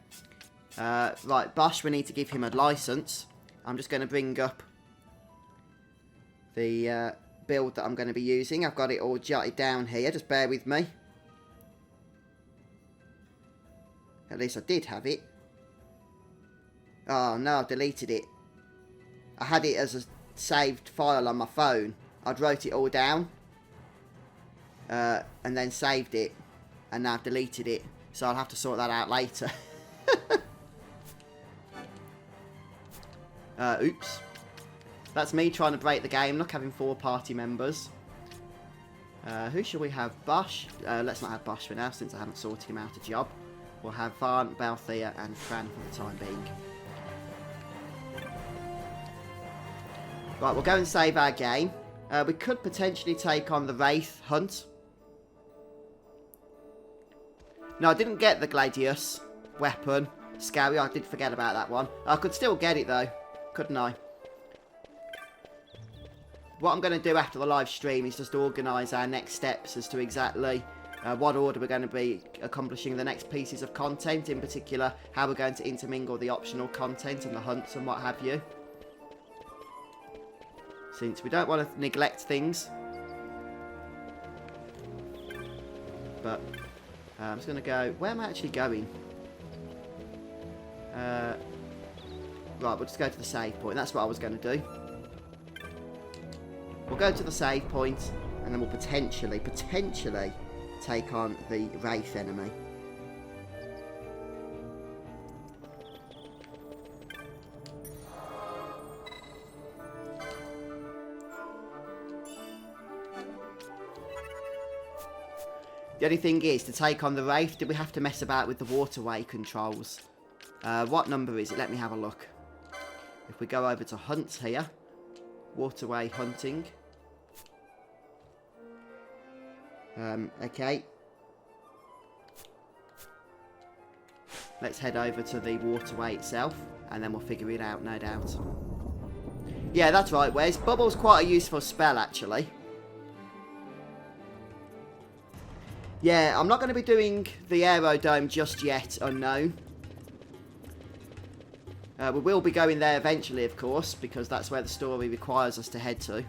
Right, Bosch, we need to give him a license. I'm just going to bring up the build that I'm going to be using. I've got it all jotted down here, just bear with me. At least I did have it. Oh no, I've deleted it. I had it as a saved file on my phone. I'd wrote it all down. And then saved it. And now I've deleted it. So I'll have to sort that out later. Oops. That's me trying to break the game. Look, having 4 party members. Who shall we have? Bosch? Let's not have Bosch for now, since I haven't sorted him out a job. We'll have Varn, Balthea, and Fran for the time being. Right, we'll go and save our game. We could potentially take on the Wraith Hunt. No, I didn't get the Gladius weapon. Scary, I did forget about that one. I could still get it though, couldn't I? What I'm going to do after the live stream is just organise our next steps as to exactly what order we're going to be accomplishing the next pieces of content. In particular, how we're going to intermingle the optional content and the hunts and what have you. Since we don't want to neglect things. But I'm just going to go... Where am I actually going? Right, we'll just go to the save point. That's what I was going to do. We'll go to the save point, and then we'll potentially take on the Wraith enemy. The only thing is, to take on the Wraith, did we have to mess about with the waterway controls? What number is it? Let me have a look. If we go over to hunt here, waterway hunting. Okay. Let's head over to the waterway itself, and then we'll figure it out, no doubt. Yeah, that's right, Wes. Bubble's quite a useful spell, actually. Yeah, I'm not going to be doing the aerodome just yet, unknown. We will be going there eventually, of course, because that's where the story requires us to head to.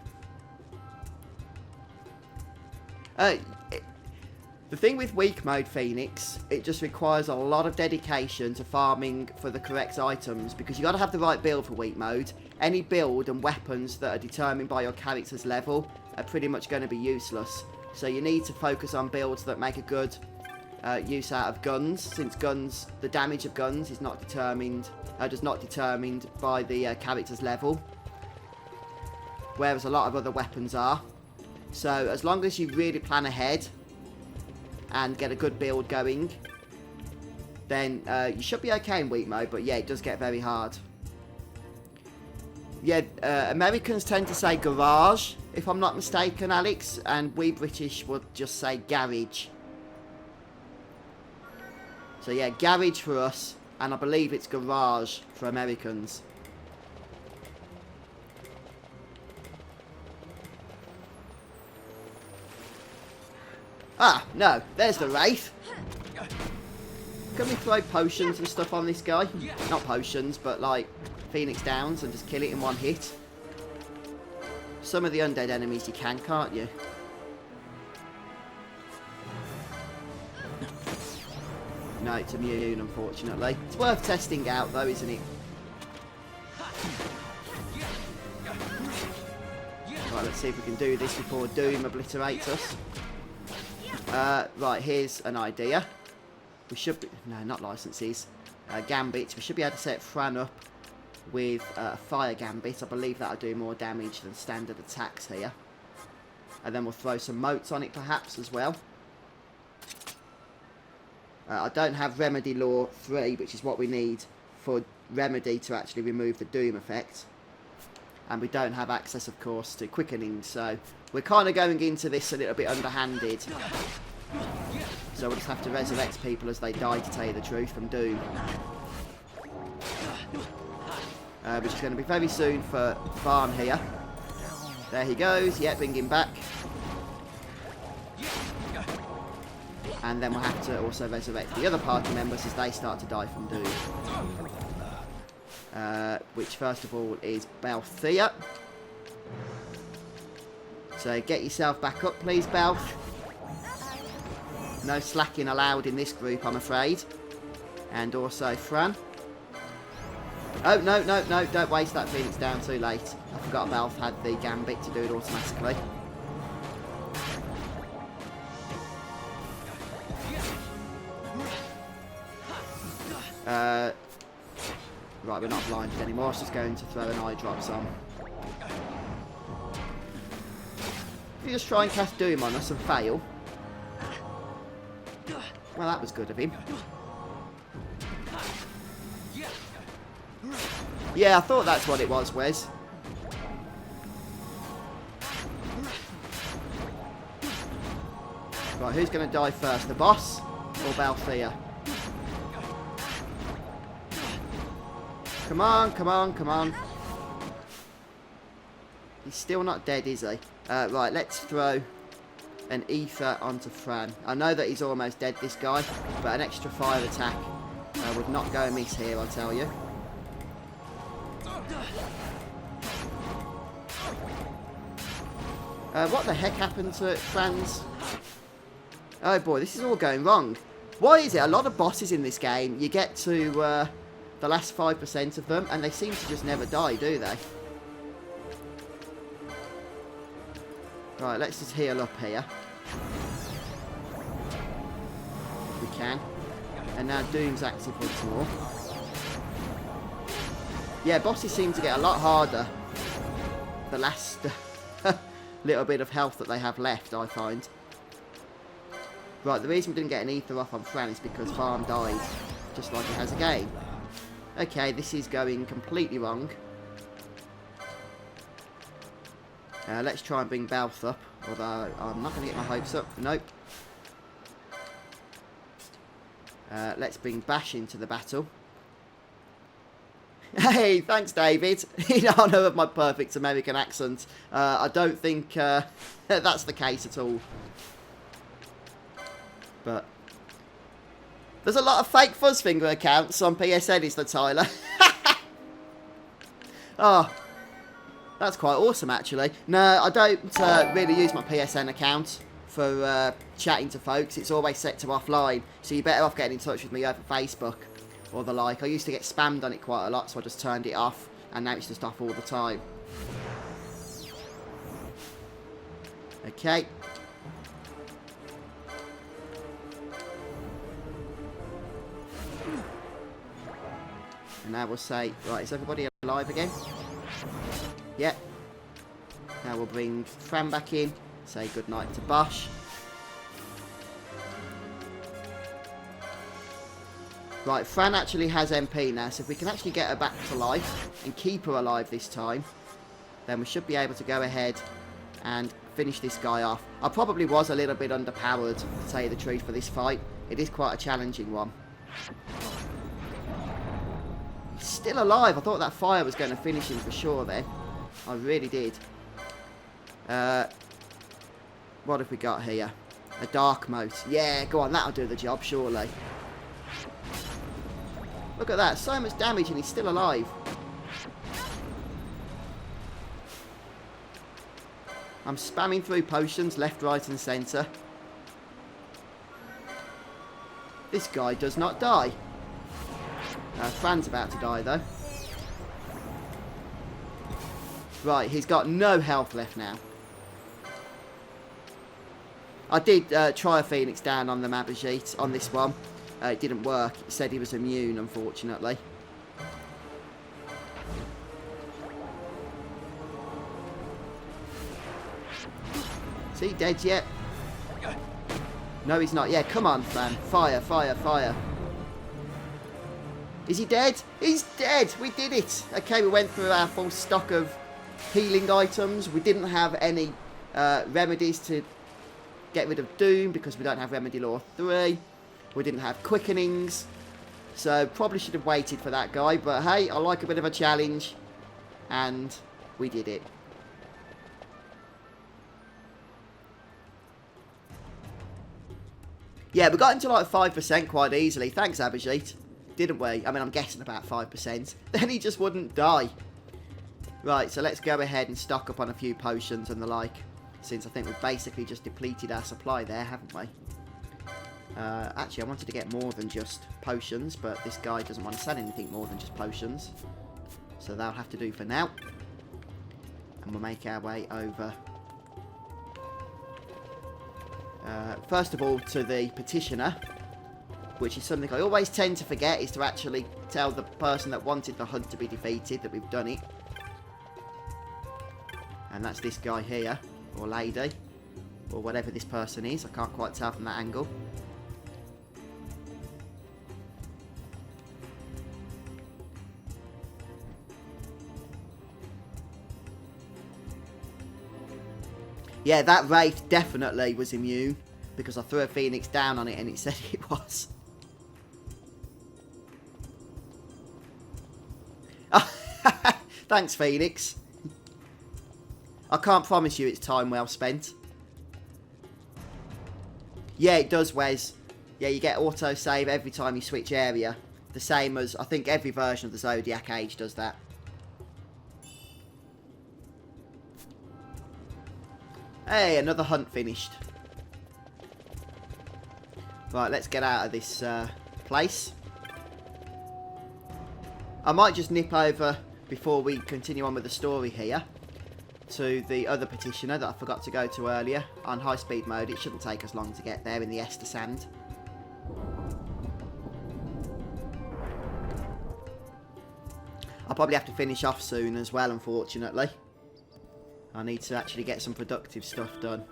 The thing with weak mode Phoenix, it just requires a lot of dedication to farming for the correct items, because you got to have the right build for weak mode. Any build and weapons that are determined by your character's level are pretty much going to be useless. So you need to focus on builds that make a good use out of guns, since guns, the damage of guns is not determined, by the character's level, whereas a lot of other weapons are. So as long as you really plan ahead and get a good build going, then you should be okay in weak mode. But yeah, it does get very hard. Yeah, Americans tend to say garage, if I'm not mistaken, Alex, and we British would just say garage. So yeah, garage for us, and I believe it's garage for Americans. Ah, no, there's the Wraith. Can we throw potions and stuff on this guy? Not potions, but like Phoenix Downs and just kill it in one hit. Some of the undead enemies you can, can't you? No, it's immune, unfortunately. It's worth testing out, though, isn't it? Right, let's see if we can do this before Doom obliterates us. Right, here's an idea. We should be... No, not licenses. Gambits. We should be able to set Fran up with a fire gambit. I believe that'll do more damage than standard attacks here. And then we'll throw some motes on it, perhaps, as well. I don't have Remedy Law 3, which is what we need for Remedy to actually remove the Doom effect. And we don't have access, of course, to Quickening, so we're kind of going into this a little bit underhanded. So we'll just have to resurrect people as they die, to tell you the truth, from Doom. Which is going to be very soon for Varn here. There he goes. Yeah, bring him back. And then we'll have to also resurrect the other party members as they start to die from Doom. Which, first of all, is Balthea. So get yourself back up, please, Balth. No slacking allowed in this group, I'm afraid. And also Fran. Oh, no, no, no, don't waste that Phoenix down too late. I forgot Balth had the Gambit to do it automatically. Right, we're not blinded anymore. I was just going to throw an eye drops on. If you just try and cast Doom on us and fail. Well, that was good of him. Yeah, I thought that's what it was, Wes. Right, who's going to die first? The boss or Balthea? Come on, come on, come on. He's still not dead, is he? Right, let's throw an ether onto Fran. I know that he's almost dead, this guy, but an extra fire attack would not go amiss here, I'll tell you. What the heck happened to Fran's? Oh boy, this is all going wrong. Why is it a lot of bosses in this game, you get to the last 5% of them, and they seem to just never die, do they? Right, let's just heal up here. If we can. And now Doom's active once more. Yeah, bosses seem to get a lot harder the last little bit of health that they have left, I find. Right, the reason we didn't get an ether off on Fran is because Farm died, just like it has again. Okay, this is going completely wrong. Let's try and bring Balth up, although I'm not going to get my hopes up. Nope. Let's bring Bash into the battle. Hey, thanks, David. In honour of my perfect American accent. I don't think that's the case at all. But there's a lot of fake Fuzzfinger accounts on PSN, is there, Tyler? Oh, that's quite awesome, actually. No, I don't really use my PSN account for chatting to folks. It's always set to offline, so you're better off getting in touch with me over Facebook or the like. I used to get spammed on it quite a lot, so I just turned it off, and now it's just off all the time. Okay. And now we'll say, right, is everybody alive again? Yep. Now we'll bring Fran back in, say goodnight to Bosch. Right, Fran actually has MP now, so if we can actually get her back to life and keep her alive this time, then we should be able to go ahead and finish this guy off. I probably was a little bit underpowered, to tell you the truth, for this fight. It is quite a challenging one. He's still alive. I thought that fire was going to finish him for sure then. I really did. What have we got here? A dark moat. Yeah, go on, that'll do the job, surely. Look at that, so much damage and he's still alive. I'm spamming through potions left, right and centre. This guy does not die. Fran's about to die though. Right, he's got no health left now. I did try a Phoenix down on the Mabajit on this one. It didn't work. It said he was immune, unfortunately. Is he dead yet? No, he's not. Yeah, come on, Fran. Fire, fire, fire. Is he dead? He's dead! We did it! Okay, we went through our full stock of healing items. We didn't have any remedies to get rid of Doom because we don't have Remedy Law 3. We didn't have quickenings. So probably should have waited for that guy. But hey, I like a bit of a challenge. And we did it. Yeah, we got into like 5% quite easily. Thanks, Abhijit. Didn't we? I mean, I'm guessing about 5%. Then he just wouldn't die. Right, so let's go ahead and stock up on a few potions and the like. Since I think we've basically just depleted our supply there, haven't we? Actually, I wanted to get more than just potions, but this guy doesn't want to sell anything more than just potions. So that'll have to do for now. And we'll make our way over. First of all, to the petitioner. Which is something I always tend to forget, is to actually tell the person that wanted the hunt to be defeated that we've done it. And that's this guy here, or lady, or whatever this person is. I can't quite tell from that angle. Yeah, that Wraith definitely was immune, because I threw a Phoenix down on it and it said it was. Thanks, Phoenix. I can't promise you it's time well spent. Yeah, it does, Wes. Yeah, you get auto-save every time you switch area. The same as, I think, every version of the Zodiac Age does that. Hey, another hunt finished. Right, let's get out of this place. I might just nip over, before we continue on with the story here, to the other petitioner that I forgot to go to earlier. On high speed mode, it shouldn't take us long to get there in the Esther Sand. I'll probably have to finish off soon as well, unfortunately. I need to actually get some productive stuff done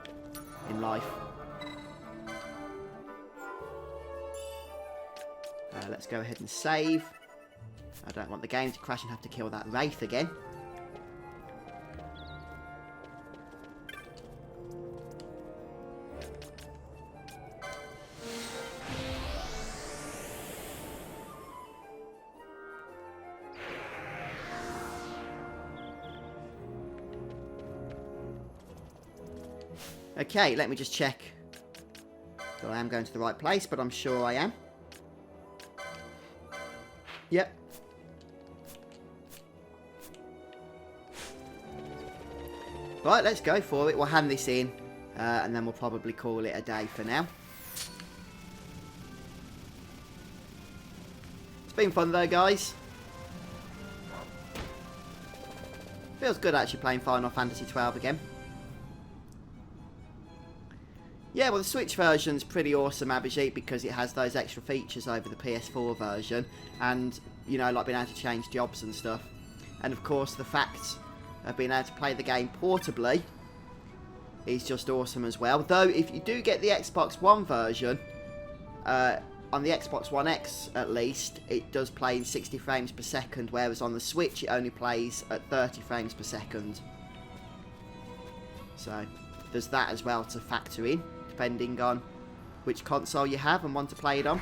in life. Let's go ahead and save. I don't want the game to crash and have to kill that wraith again. Okay, let me just check that I am going to the right place, but I'm sure I am. Yep. Right, let's go for it. We'll hand this in, and then we'll probably call it a day for now. It's been fun though, guys. Feels good actually playing Final Fantasy XII again. Yeah, well, the Switch version's pretty awesome, Abhijit, because it has those extra features over the PS4 version. And, you know, like being able to change jobs and stuff. And, of course, the fact of being able to play the game portably is just awesome as well. Though, if you do get the Xbox One version, on the Xbox One X, at least, it does play in 60 frames per second, whereas on the Switch, it only plays at 30 frames per second. So, there's that as well to factor in, depending on which console you have and want to play it on.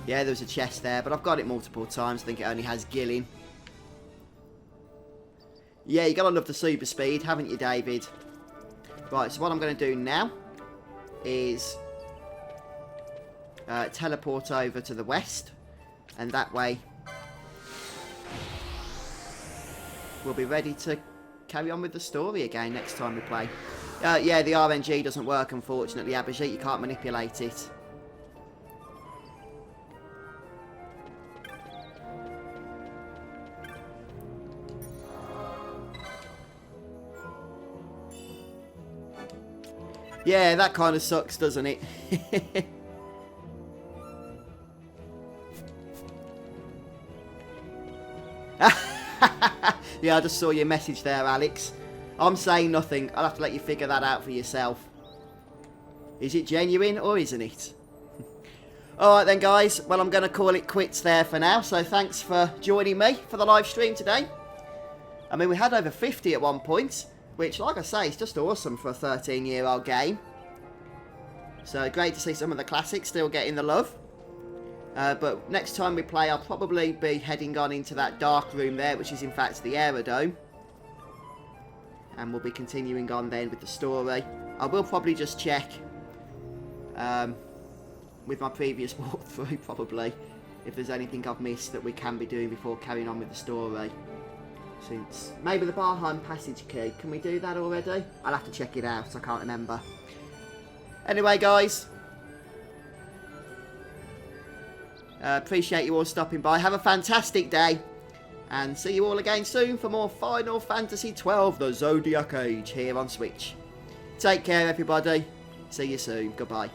Yeah, there's a chest there, but I've got it multiple times. I think it only has Gilling. Yeah, you gotta love the super speed, haven't you, David? Right, so what I'm going to do now is teleport over to the west, and that way we'll be ready to carry on with the story again next time we play. Yeah, the RNG doesn't work, unfortunately, Abhijit. You can't manipulate it. Yeah, that kind of sucks, doesn't it? Yeah, I just saw your message there, Alex. I'm saying nothing. I'll have to let you figure that out for yourself. Is it genuine or isn't it? Alright then, guys. Well, I'm going to call it quits there for now. So thanks for joining me for the live stream today. I mean, we had over 50 at one point, which, like I say, is just awesome for a 13-year-old game. So great to see some of the classics still getting the love. But next time we play, I'll probably be heading on into that dark room there, which is in fact the aerodome. And we'll be continuing on then with the story. I will probably just check with my previous walkthrough, probably, if there's anything I've missed that we can be doing before carrying on with the story. Since maybe the Barheim passage key, can we do that already? I'll have to check it out, I can't remember. Anyway, guys, appreciate you all stopping by. Have a fantastic day, and see you all again soon for more Final Fantasy XII, the Zodiac Age, here on Switch. Take care, everybody. See you soon. Goodbye.